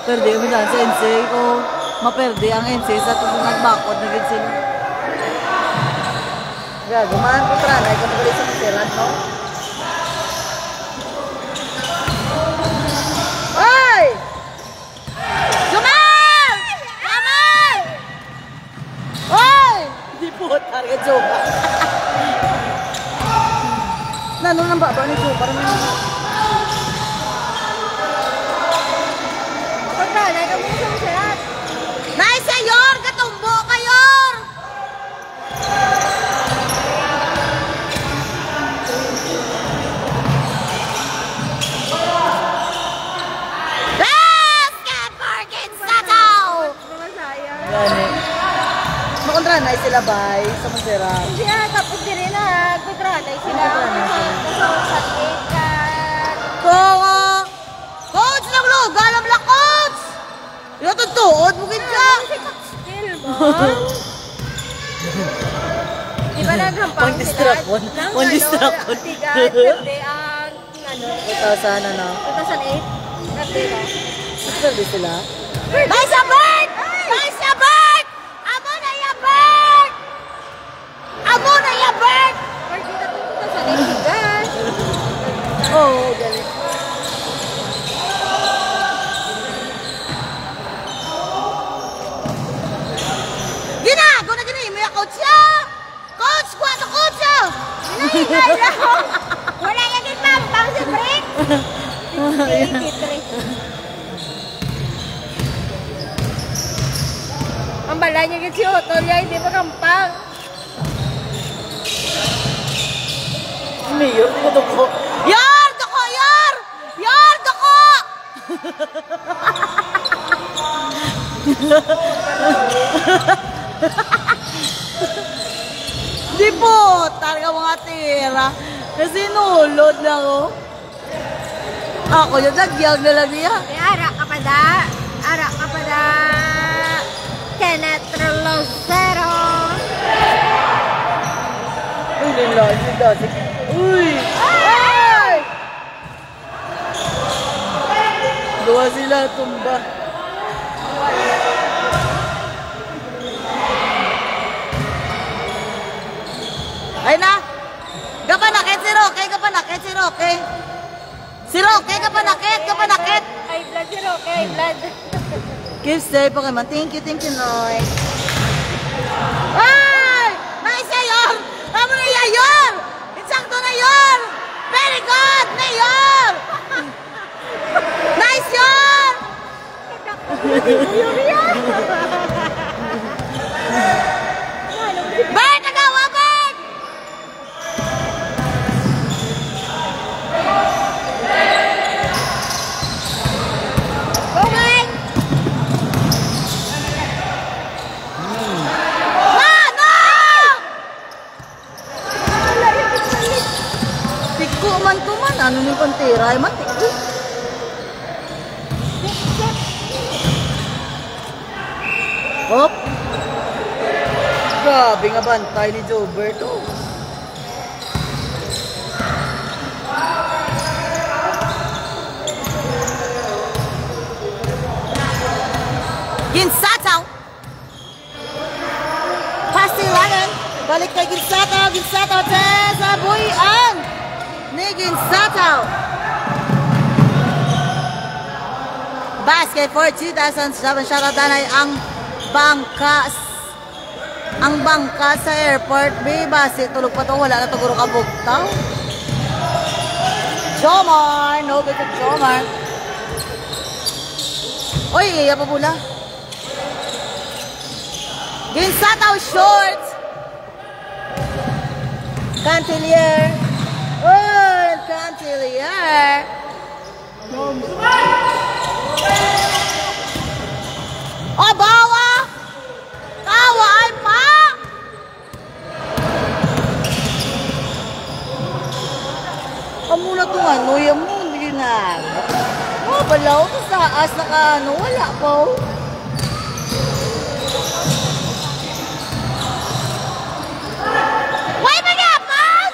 Perde mo na sa NC ko. Maperde ang NC sa tunog nagbakod na gid sila. Gumaan ko tra na ko magalit sa siran, no? Ay! Jumal! Amal! Ay! Di po target Juba. Nanong nang baba ni Juba rin. Pagkalay ka mo sa sirat. Nice, Yor! Katumbo ka, Yor! Basket for Kinsato! Mga sayang. Gani. Makontra na sila, bay, sa Masera. Hindi tapos din rin na. Kutranay sila. Kutranay sila. Nasa sa ikat. Kongo! Kongo! Di ba naghampang Pang-distraction. Pang-distraction. Tigat, birthday ang, 2,000 ano? 2008. Birthday ba? Sabi sila. Nice ya, Bert! Nice ya, Bert! Amo na ya, Bert! Amo na ya, Bert! Birthday na 2008, tigat. Oo, galing. Gina! Guna gina! May coach ya! Coach! Kuha to coach ya! Hinahingay lang. Wala yan yung pampang sa break. 83. Ang bala niya yung si Otto niya, hindi makampang. Mayor, ko to ko. Yar! Doko! Yar! Yar! Doko! Di po! Talaga mga tira. Kasi nulod na ako. Ako yung nagyag na lang niya. May arak ka pa da. Arak ka pa da. Kenneth Relocero. Uy, lalaki dati. Uy! Ay! Gawa sila tumba. Ay na! Gapanakit si Roque! Gapanakit si Roque! Si Roque! Gapanakit! Gapanakit! Ay, blood si Roque. Ay, blood. Keep safe, Pokemon. Thank you, Noy. Ay! Nice Mayor! Tama na Mayor! Insakto na Yor! Very good, Mayor! Nice Yor! Bert, nagawa, Bert! Bumay! Tiko man ko man. Ano yung pantira? Ay man, tiko. Hop! Grabe nga bantay ni Joberto. Ginsataw! Pasilanan! Balik kay Ginsataw! Ginsataw! Sa buhian! Ni Ginsataw! Basket for 2007. Shoutout danay ang bangkas. Ang bangka sa airport. May base. Tulog pa to. Wala na to. Guro ka bugtaw. Jomar! No good to Jomar. Oy, iya pa pula. Ginsataw shorts. Cantilier. Oh, Cantilier. Oh, bawa. Tawa ay pa. Amo na itong ano, yung mo, hindi na. Oh, balaw ko sa as naka ano, wala pa. Why ba gapon?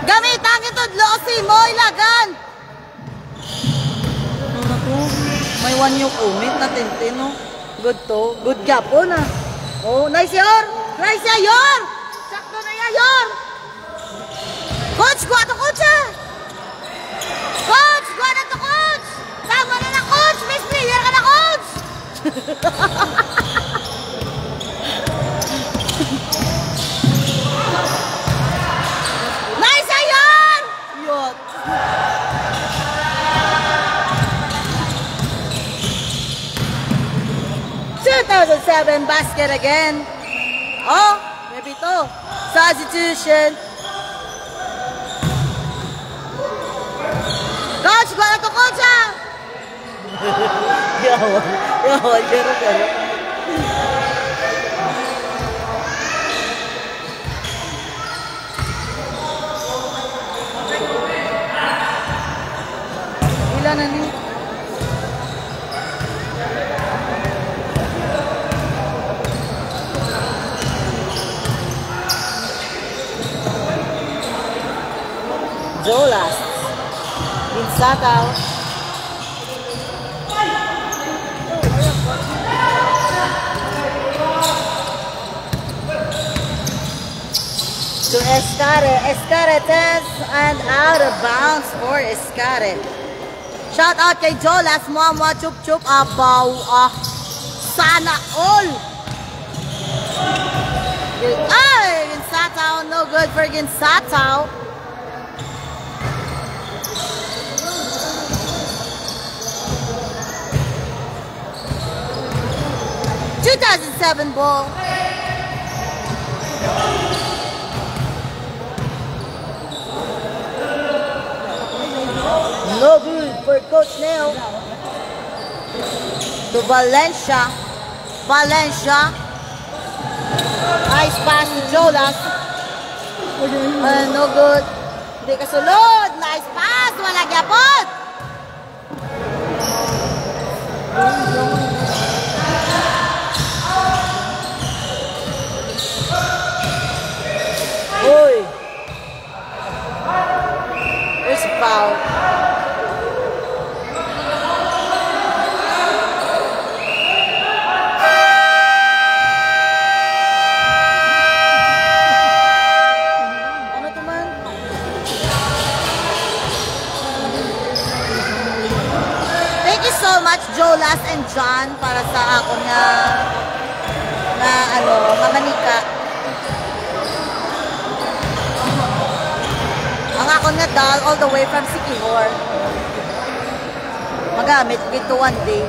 Gamitan ito, losi mo, ilagan. Ano to? May one yung comment na tinte, no? Good to. Good gapon, ah. Oh, nice yor! Nice yor! Sakto na yan, yor! Coach, guwa to, coach, ah! Coach, guwa na to, coach! Tama na na, coach! Best player ka na, coach! Nice yor! Yot! 2007 basket again. Oh, maybe to. Substitution. Coach, gua na to, coach, ah! Yawan, garo. Ilan na ni? Jolas. Vinsataw. To Escare. Escare test and out of bounds for Escare. Shout out kay Jolas. Mua chup chup. Abaw. Sana all. Ay! Ginsataw. No good for Ginsataw. '2007 ball. No good for Coach Neo. To Valencia. Valencia. Nice pass to Jolas. No good. Hindi kasulod. Nice pass. Wala gyapon. Uy. There's a foul. Jolas and John para sa ako na mamanika. Ang ako nga dal all the way from Siquijor. Magamit dito one day.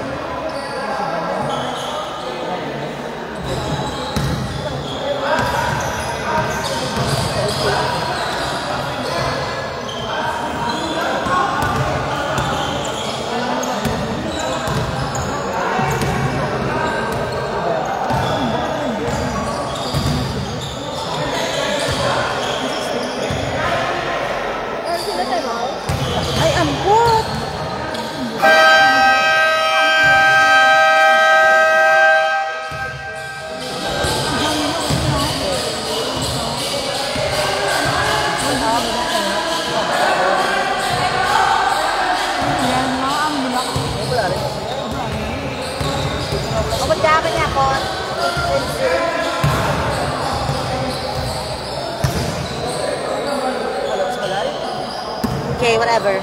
Okay, whatever.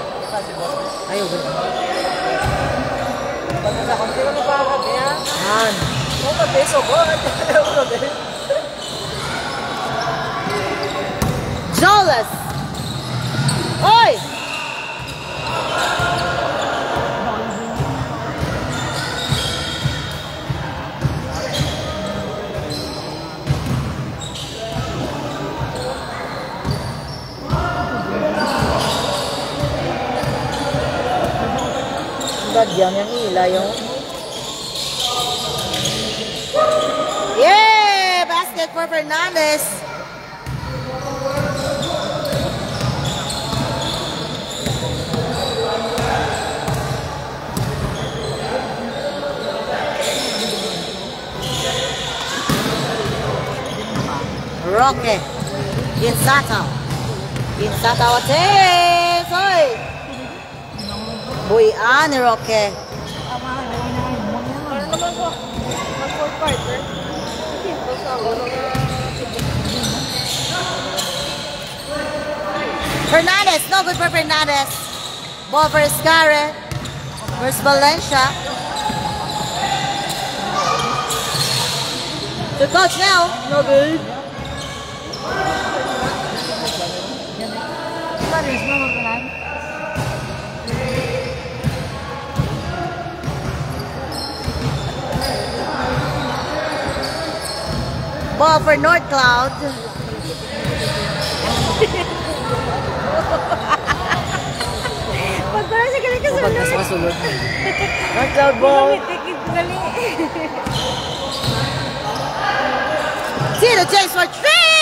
Ayaw ba? Jolas! Oy! Bagyan yung ila yung yeah! Basket for Fernandez. Roque Ginsataw. Ginsataw ates! Oy! Buyan ni Roque. Fernandez, no good for Fernandez. Ball for Escare. Where's Valencia? To Coach now, no good. Ball for North Cloud. Pagkala siya galing kasulod. North Cloud ball. Zero chase for three!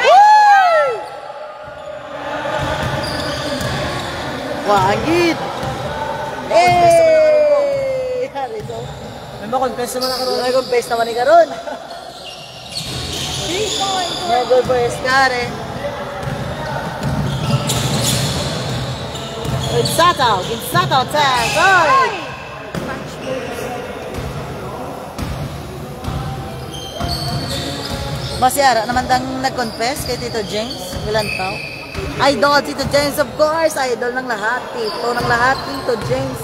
Woo! Wagid! Hey! Harito. May mga confess naman ako. May confess naman ni Karon. 3 points. No good for Escare. Ginsato tags. Oy! Match moves. Masyara naman dang nag-confess kay Tito James. Ilan tao? Idol, Tito James, of course. Idol ng lahat. Tito ng lahat, Tito James.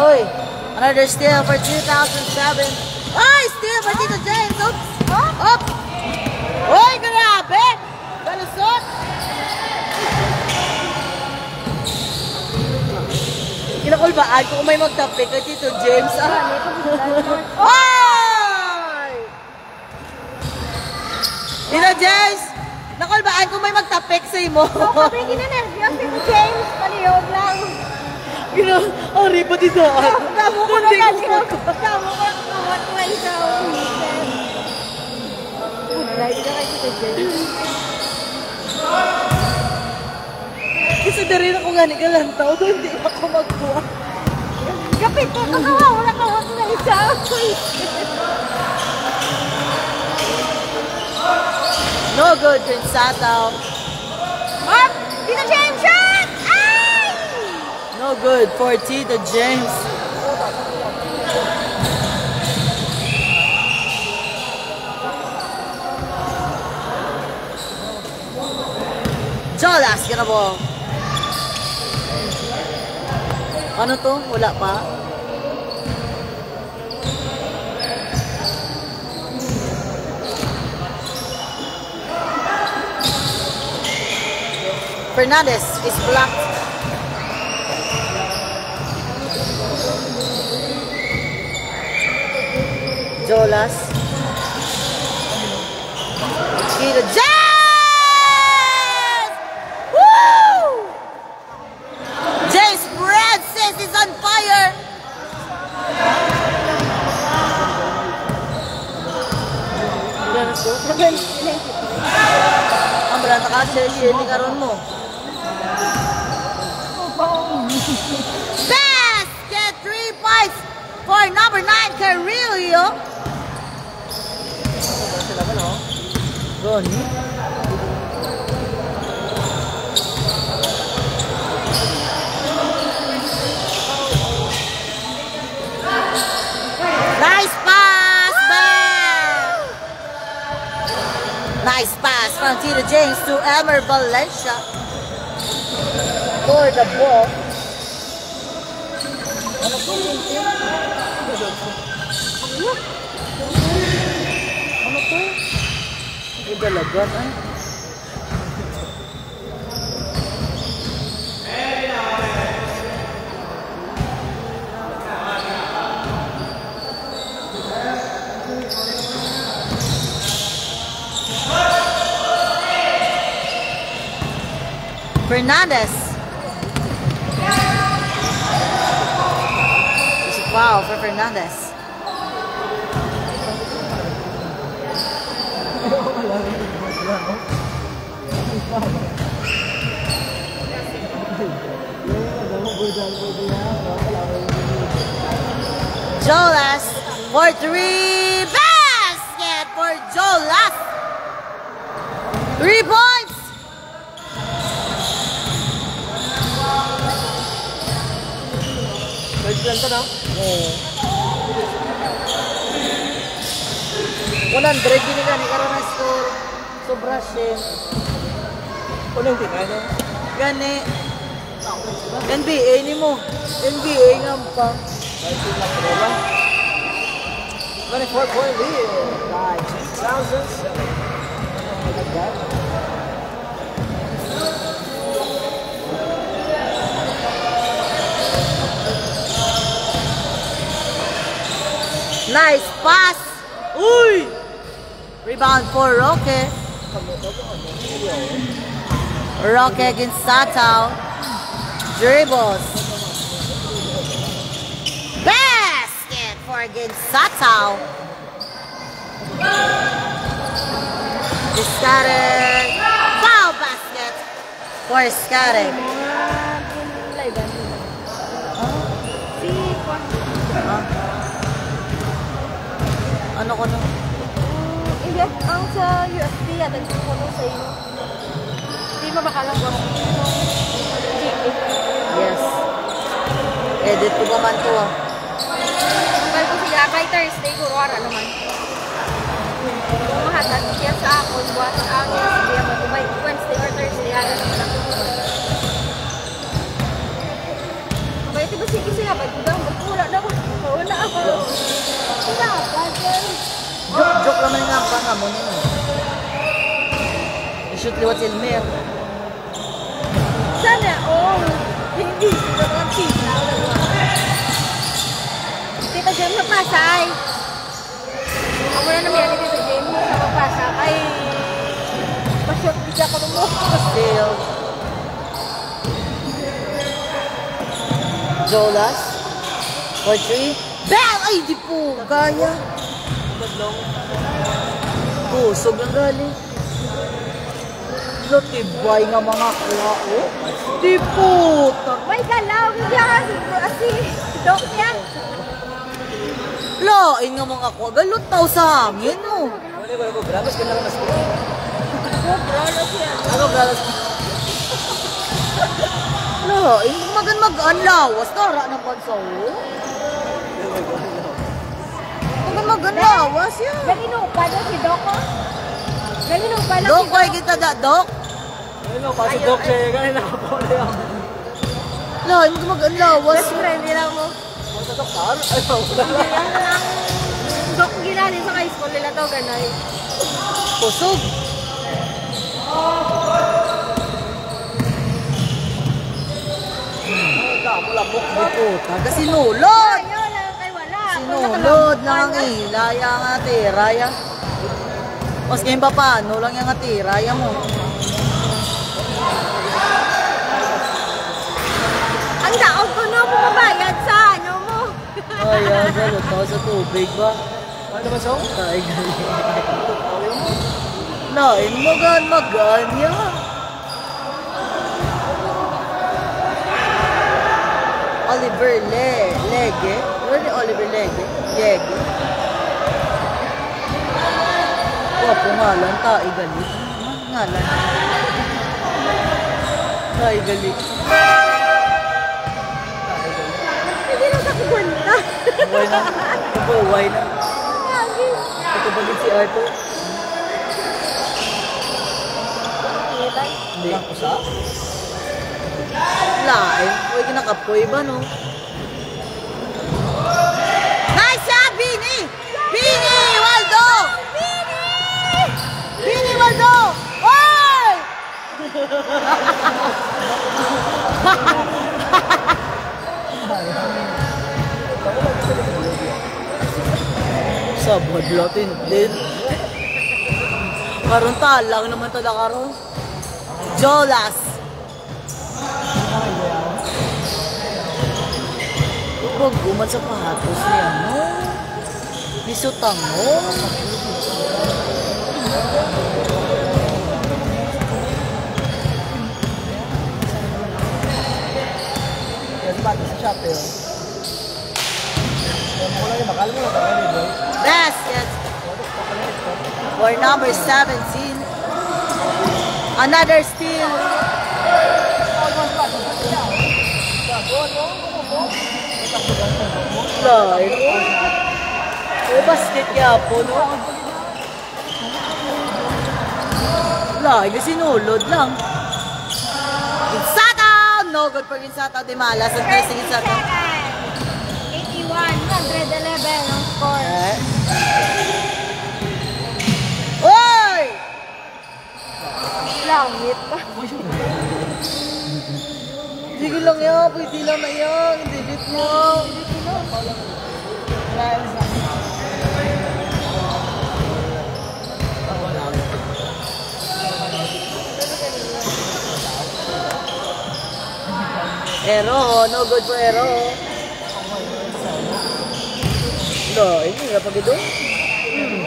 Oy, another steal for 2007. Ay, steal for Tito James. Oops. Up. Oy, grabe. Balusot. Kinakulbaan ko kung may magtapik kay Tito James. Oy! Tito James, nakulbaan kung may magtapik sa imo. So, kami ginanervyos si James. Palihog lang. Ari pa dito. Kamo ko na lang. Kamo ko kawat na ikaw. Like na kay Tito James. Kasi na rin ako gani galantaw. Doon hindi ako magkuha. Kapit ko kakawa. Wala kawat na ikaw. No good, Ginsato. Up! Tito James shot! Ay! No good for Tito James. Jolas, gana mo. Ano to? Wala pa? Fernandez is blocked. Jolas. Tito James! Woo! James Francis is on fire. Ang beranta ka share ni karon mo. Basket 3 points for number 9 Carrillo. Ronnie. Nice pass, man. Nice pass from Tito James to Elmer Valencia for the ball. Ano po yung team? Ano po? Ang dalagan ay. Fernandez. It's a foul for Fernandez. Jolas for 3. Basket for Jolas. 3 points. Third lang to, no? Oo. 100 binigyan ni karon na score. Sobra siya. Unang tinay, no? Gani. NBA ni mo. NBA nga pa. 24-point lead by 2007. Like that. Nice pass. Uy! Rebound for Roque. Roque against Satao. Dribbles. Basket for against Satao. Discarded. Foul basket for Discarded. Ano ko no? nagpupuno sa iyo. Hindi mo makalang ko. Yes. Edit ko ba man to ah. Tunggal ko siya, by Thursday, kurwara naman. Mahatag siya sa ako, buwan sa akin, siya mo, by Wednesday or Thursday, ano naman ako. Kaya ito ba sige siya, magpula na ako, wala ako. Wala, bagay. Joke naman nga pa nga mo nyo. I-shoot liwat silmer. Sana, hindi sila mga china. Tita Jem, napasay. Ako na naman yan, Tita Jem, napapasa. Ay, pa-shoot bisa ko mo. Still. Jolas. For 3. Bam! Ay, di po. Kaya. Pusog lang galing. Lutibay nga mga klao. Di po. May galaw, hindi kasi dok niya. Lain nga mga kwa. Galot tao sa amin mo. Wala ko, grabas ka lang mas ko. Brolo siya. Ano galas? Lain mag-anlawas. Tara ng bansaw. Mag-anlawas yan. Ganino pa daw si Dok ko? Ganino pa lang Dok, si kaya kita da, Dok. Ano, pasok dok siya, ganun nakapole yan. Lain mag-anlawas. Best friend nila mo. Sa doktor? Ano, wala. Dok ginani sa high school nila to, ganay. Pusog. Labok Di po. Taga sinulod. Ayaw lang kay wala. Sinulod lang eh. Laya nga tiraya. Mas ngayon pa paano lang yung tiraya mo. Ang daog ko no, bumabayad sa ano mo. Ay, galot ako sa tubig ba? Ano naman song? Ay, galing. Lain magan yan. Oliver Lege. Ano ni Oliver Lege? Lege. Wapo ngalan, galit. Ngalan. Galit. Hindi na kakuwenta. Why na? Ito why na? Ito ba si Arthur? Hindi. Usa? Lain. Huwag kinakapoy ba, no? Nice shot, Bini! Bini! Waldo! Bini, Waldo! Oy! Sabad latin din. Karon talang naman tada karon. Jolas. Huwag guman sa pahatos niya, no? Bisutang mo. Yan ba sa shop yun? Wala yung makal mo lang ba? Yes, yes. For number 17. Another steal. Lain. Basket kaya po, no? Lain, kasi sinulod lang. Ginsataw! No, good for Ginsataw. Di malas. At kasi Ginsataw. 81, 111 ang score. Oy! Langit pa. Sige lang yan. Pwede lang na yan. Delete mo. Ero, no good for Ero. No, ini nga pag ito.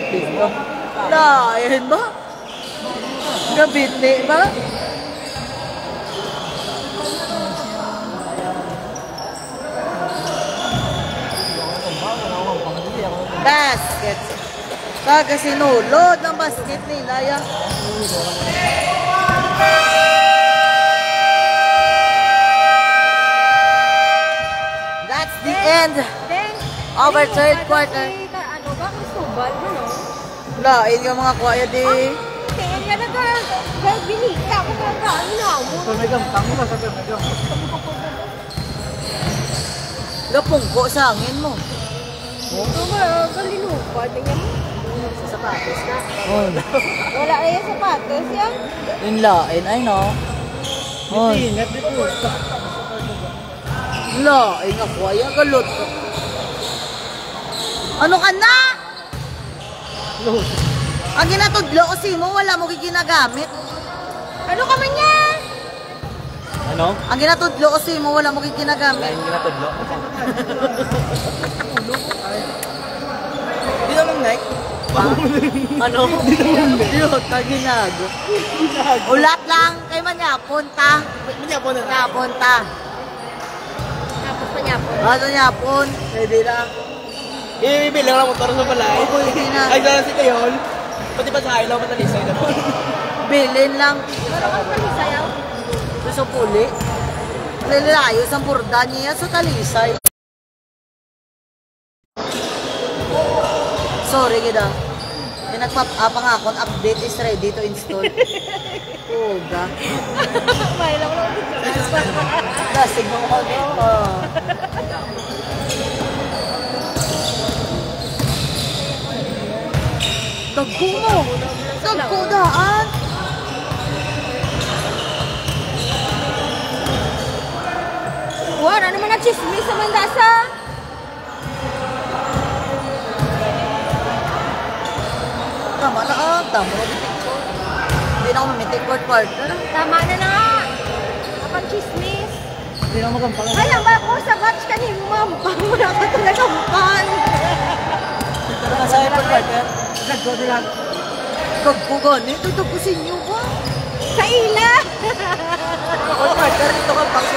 Ito. Lain ba? Gabitni ba? Basket. Kaga sinulod ng basket nila yan. That's the end of our third quarter. Ano ba? Kusubal mo, no? Lain yung mga kuya di. Kaya nga binita ko na gano'n na mo. Gapungko sa hangin mo. Ito ba? Galinupad. Sa sapatos na. Wala na yung sapatos yan. Yung lain, ay no. Lain ako, ay galot. Ano ka na? Ang ginatudlo ko si mo, wala mo ginagamit. Ano ka man yan? Ano? Ang ginatudlo ko si mo, wala mo ginagamit. Lain ginatudlo. Di naman neck. Ano? Diyot, kaginago. Ulat lang, kay manyapon ta. Manyapon na. Manyapon ta. Tapos panyapon. Ano nyapon? Pwede lang. Ibibili lang motor sa balay. Oo, hindi na. Ay, sana si Kayon. Pati pa sa ilaw, matalisay na po. Bilin lang. Pero kung palisayaw. Gusto puli. Lalayo sa burda niya sa talisay. Sorry, gida. Pinagpapang akong update is ready to install. Puga. May lang lang dito. Lasig mo ko. Tagko mo. Tagko daan. Wala naman nag-chismis sa mandasa. Tama na ah. Tama na. Hindi na ako mamitik quarter. Tama na na nga. Kapag chismis. Hindi na ako magampang. Alam ba ako sa batch ka ni Mampang mo na ka talaga mampang. Sa quarter. Tagko lang. Tagko gani. Tagko sa inyo ba? Sa ila. Quarter dito ka pang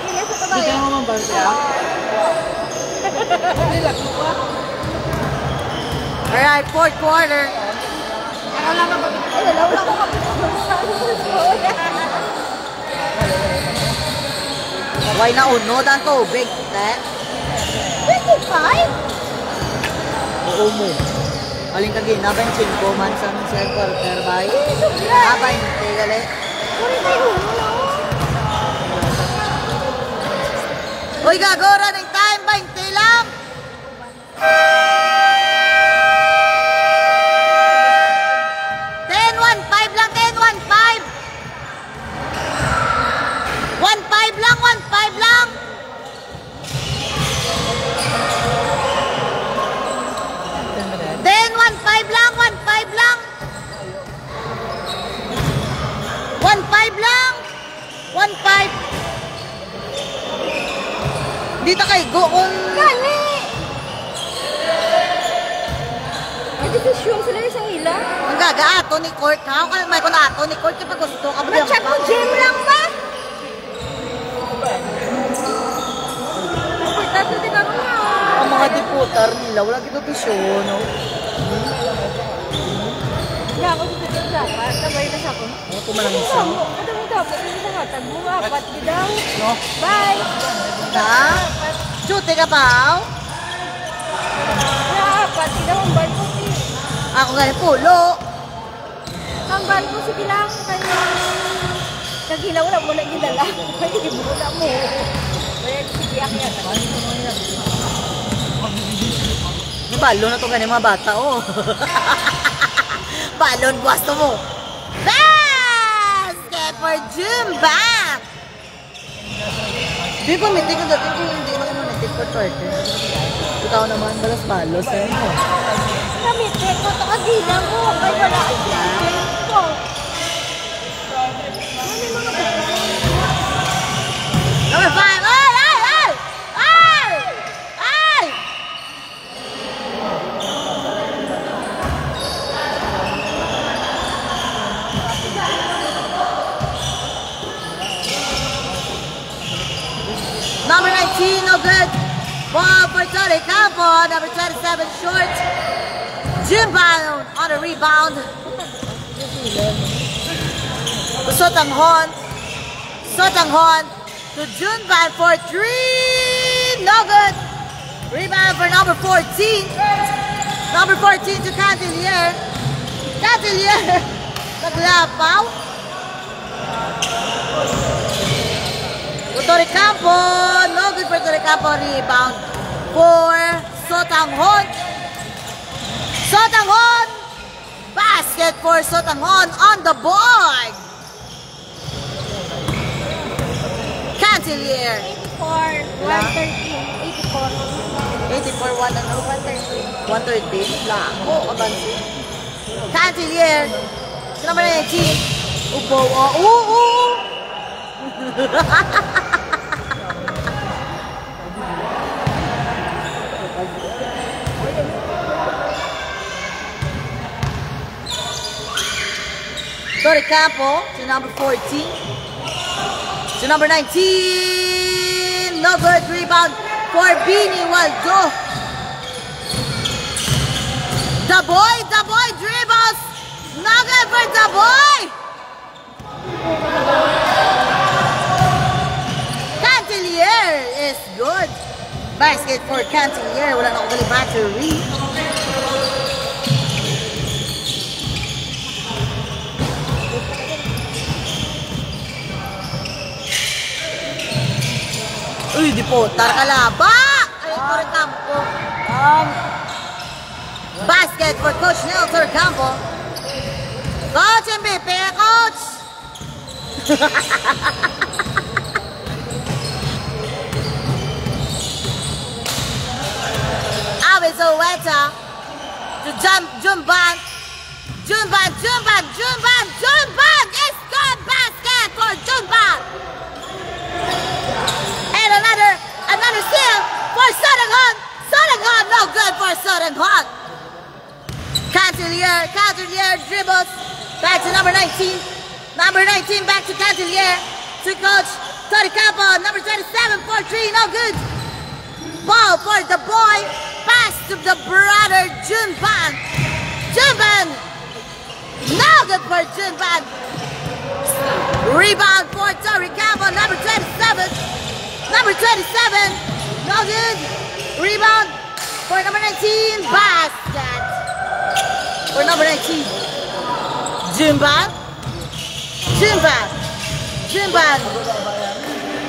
Ila sa tabayo. mamambang siya. Alright, fourth quarter. Ay, dalaw lang ako kapit. Why na unod ang tubig? 25? Oo mo. Aling ka ginaban 5 man sa third quarter ba? Sobra. 20 gali. 41 na ako. Uy, gagora ng time, 20 lang. 10-1-5 lang, 10-1-5. 1-5 lang, 1-5 lang. Then 1-5 lang, 1-5 lang. 1-5 lang. 1-5. Dito kay go kung Gani! May desisyon sila isang ila. ang gagaato ni Court ha. Kung may ato ni Court kapag gusto ka ba Mag-chat mo, gym lang ba? Importante din ako nga. ang mga diputar nila wala gito pisyon no. Hindi ako dito sa dapat. Tabay na sa ako. Ano ko malang isa Ano mo dapat? Hindi sa matag mo. Apat di daw. no. Bye! Ha? Chute ka pa? Apat di daw ang ban ko si. Ako nga pulo. Ang ban ko si Bilang. Kaya kagilaw na mo na gidala. Kaya mo na mo. Kaya sige akya. May balon na to ganyan mga bata oh. Balon gusto mo. Basket for Jumba. Di ba mitik ang dating kung hindi naman mitik for torte. Ikaw naman balas balos eh mo. Kamite ko ito kagilang ko. Kaya wala ang gym ko. Number 5. Ay! Ay! Ay! Ay! Ay! Number 19, no good. Ball for Tony Campo, number 27 short. Junban on a rebound. To Sotanghon. Sotanghon to Junban for 3. No good. Rebound for number 14. Number 14 to Cantilier. Cantilier. Naglapaw. To Torrecampo. No good for Torrecampo. Rebound for Sotanghon. Sotanghon. Basket for Sotanghon on the board. Cantilier. 84, 113, 84. 84, 1 ano? 113. 113. Lako, abansi. Cantilier. Number 19. Ubo. Torrecampo to number 14. To number 19. No good. Rebound for Bini Waldo. The boy dribbles. No good for the boy. Cantilier is good. Basket for Cantilier. Wala na akong battery. Uy, di po. Tarkalaba! Ay, Torrecampo. Basket for Coach Neil Torrecampo. Coach MVP, Coach! Always Oweta to Junban. Junban is good basket for Junban. And another steal for Sotanghon. Sotanghon, no good for Sotanghon. Cantilier dribbles back to number 19. Number 19 back to Cantilier. To Coach Torrecampo, number 27 for 3, no good. Ball for the boy. Pass to the brother Junban. Junban, no good for Junban. Rebound for Torrecampo, number 27. Number 27, no good. Rebound for number 19, basket. For number 19, Junban.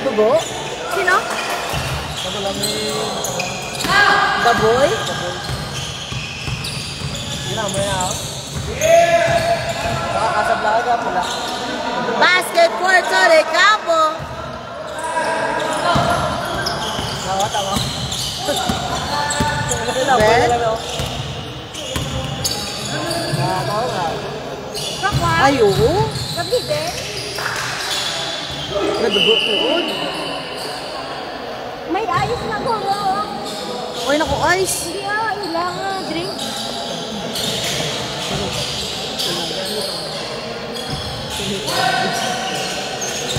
Bubo? Sino? The boy? Basket for Torrecampo. Ay, oo. Gabi, Nadugo-tuod. may ayos na ko. Uy, naku, ice. Hindi ilang drink.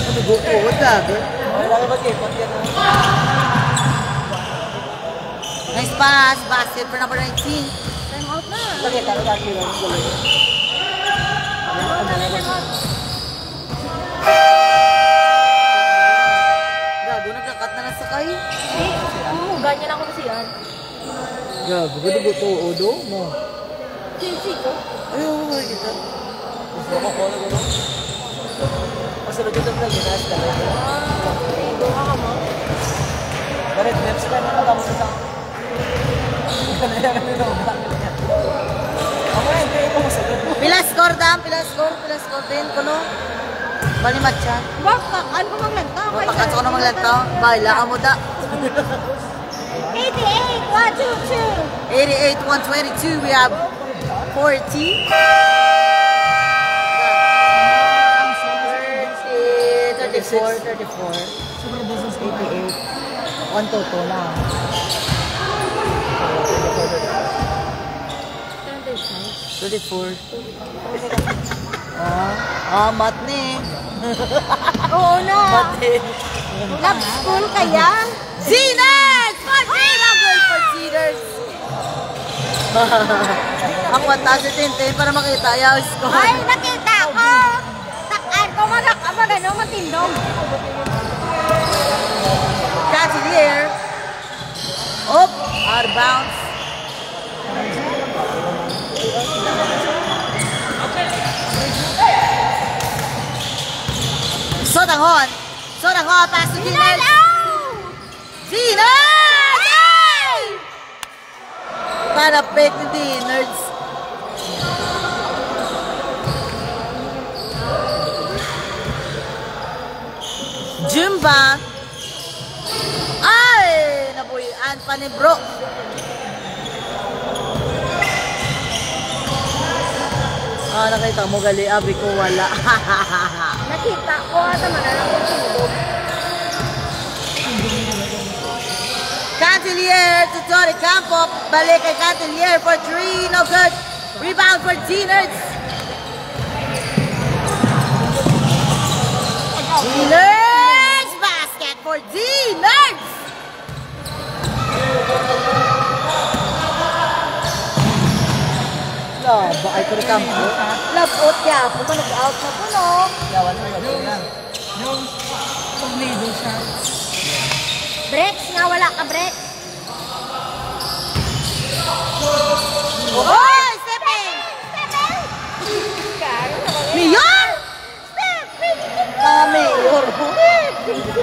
Nadugo-tuod, gabi. Nice pass. Basket for number 19. Time out na. Gago, nagkakat na lang sakay. Ganyan ako kasi yan. Gago, nadugo-tuod, oh. No. Sinsi ko. Ayaw, mga kita. Masunod ito na ginas ka lang. Ito ka mo. Barit, neps ka na lang sa Pila score din, kuno. Balimat siya. Baka, ano ko maglanta? Pagkatso ko na maglantaw. Bahala ka mo da. 88, 122. 88, 122. We have 40. 34. 88. 122 na. 34. Mat ni. Oo na. Mati. Love school kaya? Ziners! 14! Ang 1,010 para makita ayaw score. Ay, nakita ko! Takaan ko, magano, matindong. Chatelier. Up, out of bounds. Sotanghon. Sotanghon, pass to Diners. Diners! Para fake ni Diners. Jumba. Ay! Nabuhian pa ni Bro. Ah, nakita mo gali, abi ko wala. Nakita ko, tama na lang kung sumulog. Cantelier to Tony Campo. Balik kay Cantelier for 3. No good. Rebound for Diners. Diners! Basket for Diners! No, ba ay Tony Campo? Love out niya ako, nag-out na po, no? Yawan mo na. Yung pag-lido siya. Breaks nga, wala ka breaks. Oh! Stepping! Mayor! Mayor!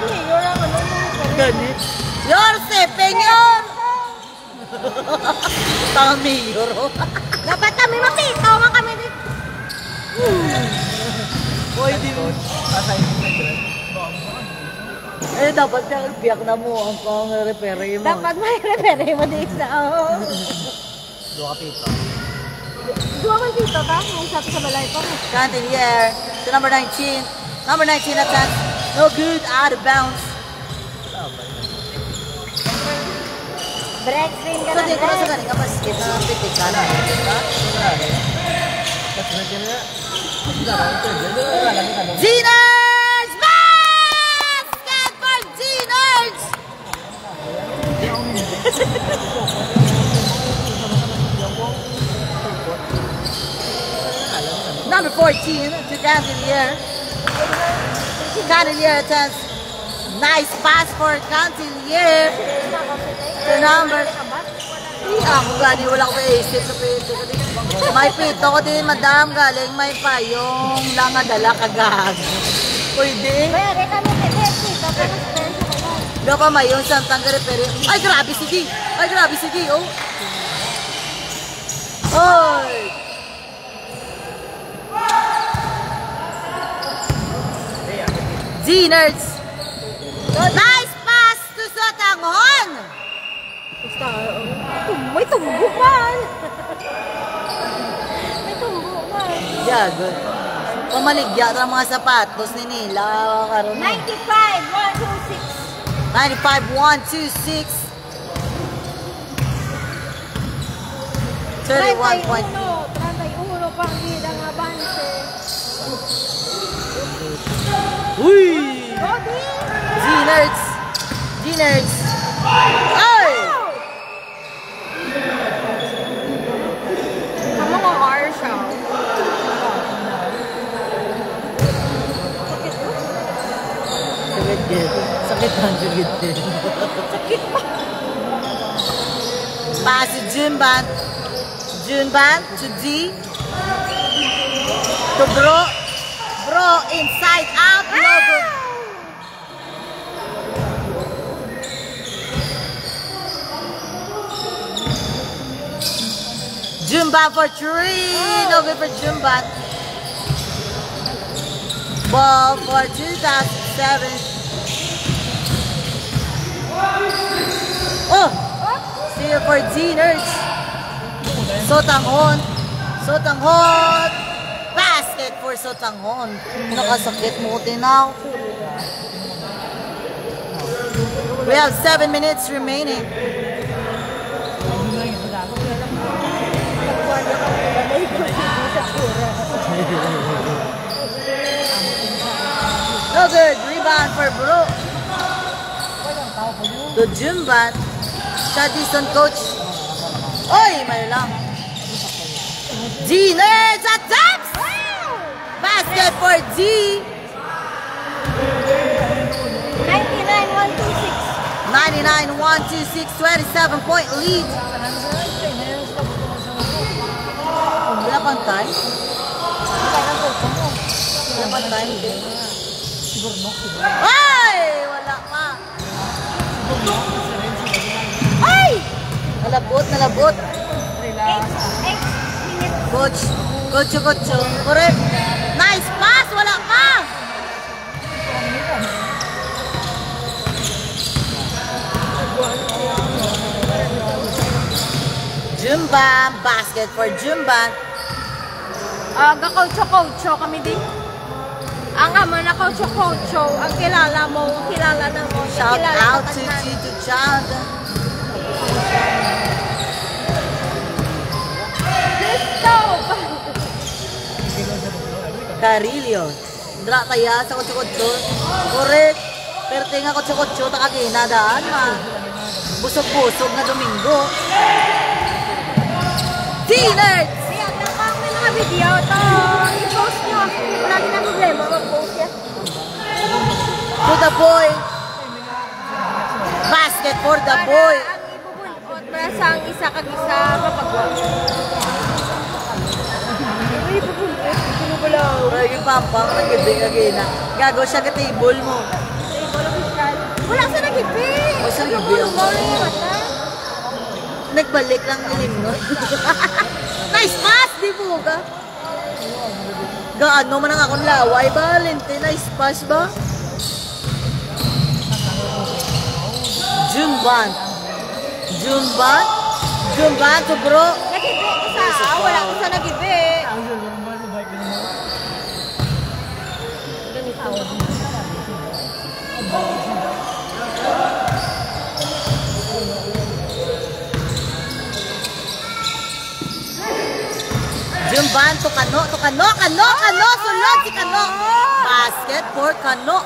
Mayor ang ano mo. Ganit. Yor, stepping yor! Tama mayor. Dapat kami mapito nga kami dito. Hoy, di mo. Eh, dapat ka biyak na mo ang pang-repere mo. Dapat may repere mo dito sa Dua pito. Dua man dito ka? May isa sa balay pa. Cantelier to number 19. Number 19 attack. No good, out of bounds. Break rin ka So, na di ko na sa break. galing ka basket na pitik ka na. Ziners! Basket for Ziners! Number 14 to Cantelier. Cantelier attempts. Nice pass for Cantelier. To number... Ako gani, wala ko isip sa pito ko din. May pito ko din, madam, galing may payong langadala kagag. Pwede. Pwede kami dito ka na spare sa balay. Doon pa may yung santang garipere. Ay, grabe si G! Ay, grabe si G, oh! Oy! G-Nerds! Nice pass to Sotanghon! Basta, may tumbo man. May tumbo man. Yeah, good. Pamaligya ito ang mga sapatos ni Nila. Karoon. 95, 126. 95, 126. 31 point. 31 pang gidang abante. Uy! Body! G-Nerds! G-Nerds! Ay! Ang mga Marshall. Sakit din. Sakit lang, sakit din. Sakit pa. Pass to Junban. Junban to D. To Bro. Bro, inside out. No good. Junban for 3. No good for Junban. Ball for 2007. Oh! Steal for Ziners. Sotanghon. Sotanghon. Basket for Sotanghon. Nakasakit mo tinaw. We have 7 minutes remaining. No good. Rebound for Bro. To Jumban. Shot distance coach. Oy, mali lang. G Nerds attacks! Basket for G. 99-126, 27-point lead. Wala pang time? Wala pang time? Ay! Wala pa. Ay! Nalabot, nalabot. Coach, coach. Correct. Nice pass, wala pa. Jumban, basket for Jumban. Gakaucho-kaucho kami din. Ang ama na kaucho-kaucho, ang kilala mo, kilala na mo. Shout kilala out ka to na. Tito Child. Carillo. Dra kaya sa kutso-kutso. Correct. Pero tinga kutso-kutso, takaginadaan ma. Busog-busog na Domingo. T-Nerds! Siya, kapag may mga video, to i-post nyo. Wala din ang problema, mag-post yan. To the boy. Basket for the boy. Ang ibubunot na sa ang isa kag-isa mapagwa. Ay, ibubunot. Ito mo lang. Ay, yung pampang, nagibig-agina. Gago siya ka table mo. Wala sa nagibi. O, sa nagibi ang nagbalik lang nilim, no? Nice pass, di mo ka? Gaano man ang akong laway ba? Lente, nice pass ba? Jumban to bro. Nagibi isa. Wala ko sa nagibi. Jumban to Kano, sulod si Kano. Basket for Kano.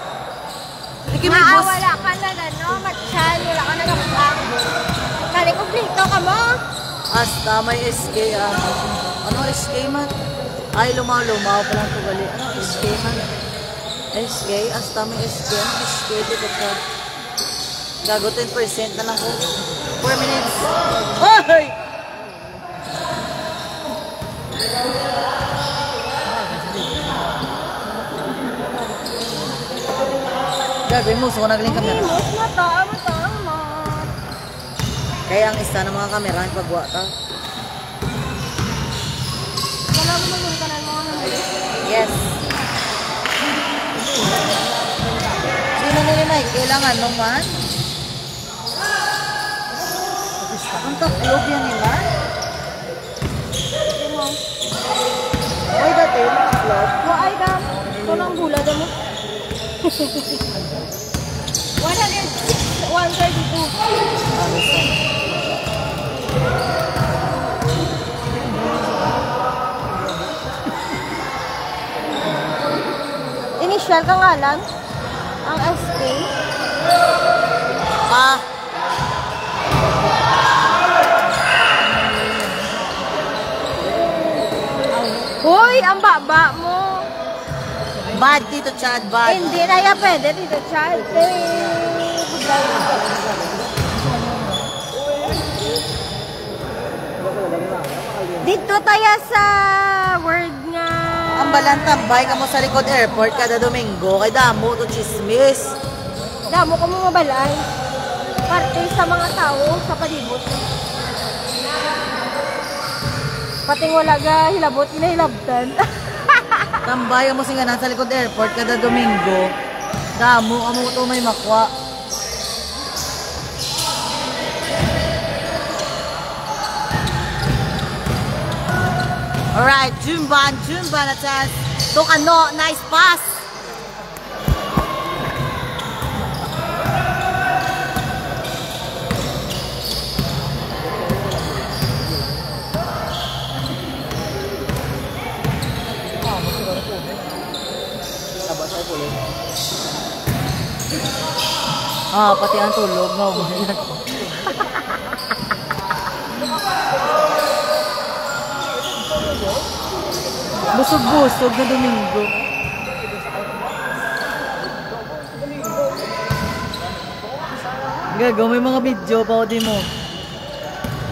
Sige, may bus. Wala ka na no, matchan, wala ka na kapang. Kali kumplito ka mo. Hasta may SK. Ano SK man? Ay, lumaw pa lang ito gali. Ano SK man? SK? Hasta may SK. Ano SK? Dito ka. Gago 10% na lang ko. 4 minutes. Hoy! Gagawin mo, so nagaling kamera. Mata. Kaya ang isa ng mga kamera, pagwa ka. Wala mo yung kanan mo naman. Yes. Sino nila na kailangan naman? Ang taklog yan nila? Ay, dati, taklog. Ay, dam. Ito ng bula, dam mo. 132. Initial ka nga lang. Ang SK. Hoy, ang baba mo. Bad dito, Chad, bad. Hindi na yan pwede dito, child. Dito tayo sa word nga. Ang balantambay ka mo sa likod airport kada Domingo. Kay damo to chismis. Damo ka mga balay. Parte sa mga tao sa palibot. Pating wala ga hilabot, hinahilabtan. Tambay mo singanan sa likod airport kada Domingo. Damo amo to may makwa. Alright, Jumban attacks. To Kano, nice pass. Pati ang tulog. No, Busog-busog na Domingo. Gago, may mga video pa o di mo.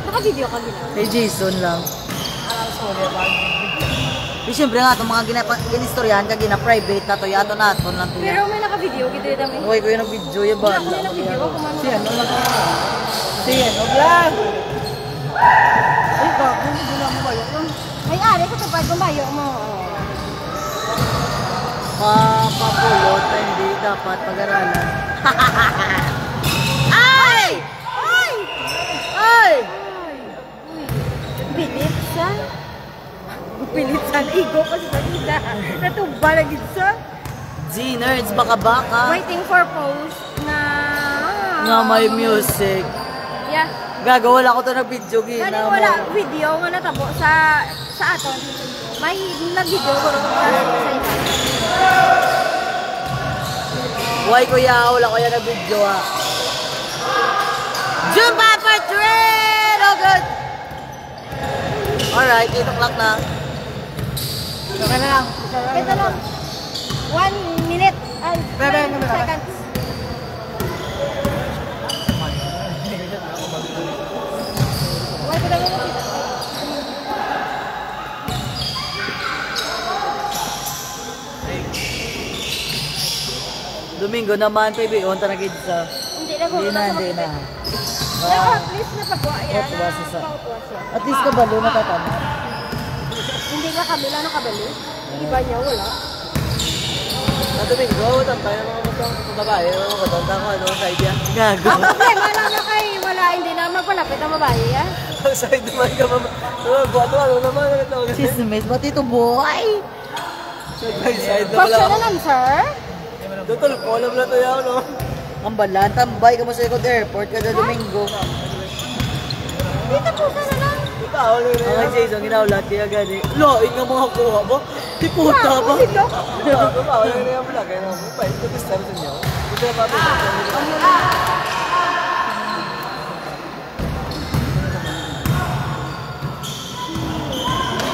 Naka-video ka gina. Kay Jason lang. Di syempre nga, itong mga ginistoryahan ka, gina-private na to, yato nato lang to Pero yan. may naka-video, gito yung dami. Uy, ko yung nag-video, yung ba? Wala ko yung naka-video, kumano. Siyan, ano lang. Siyan, huwag lang. Ay, bago, hindi na mo bayo. Ay, ari, sa tupad kung bayo mo. Papapulot na hindi dapat pag-aralan. Ay! Ay! Ay! Bilit sa? Bilit sa igo kasi sa gina. Natumba na gid sa. G-nerds, baka-baka. Waiting for post na... Nga may music. Yeah. Gago, wala ko to na video, Kani gina. wala video nga natabo sa aton. May nag-video ko rin sa ito. Why kuya, wala ko yan na video ha. Zumba for trade! Oh good! Alright, 8 o'clock na. Saka na lang. Ito lang. 1 minute and 20 seconds. Why ko lang yung Domingo naman, baby, unta na gid sa... Hindi na ko. Hindi na. At least napagawa yan. Outwas isa. Outwas yan. At least kabalo, natatama. Hindi ka kabila na kabali. Iba niya wala. Sa Domingo, tampay na mga matang babae. Mga matanda ko, ano, sa idea. Gago. Ang problema lang na kay wala, hindi na magpalapit ang babae, ha? Sa idea naman ka, mama. Buwato, ano naman, ano, Chismis, ba't ito boy? side na Box pala. na lang, sir. Dutol, kolam na to yan, no? Ang balan, tambay ka mo sa ikot airport kada Domingo. Dito po na lang. Ikaw, ano yun? Mga Jason, ginaulat kaya gani. Loing nga mga kuha ba? Di puta ba? Dito. Ikaw, ano yun yung vlog? Ano, pa, ito gusto sa inyo. Ito yung papi.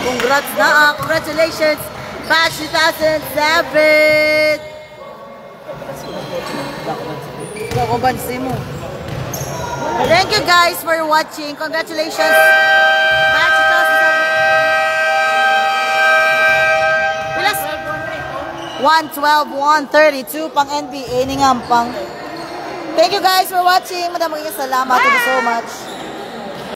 Congrats na congratulations! Batch 2007! Kung bansi mo. Thank you guys for watching. Congratulations! Batch 2007! Pilas? 112, 132 pang NBA ni Ngampang. Thank you guys for watching. Madaming salamat. Thank you so much.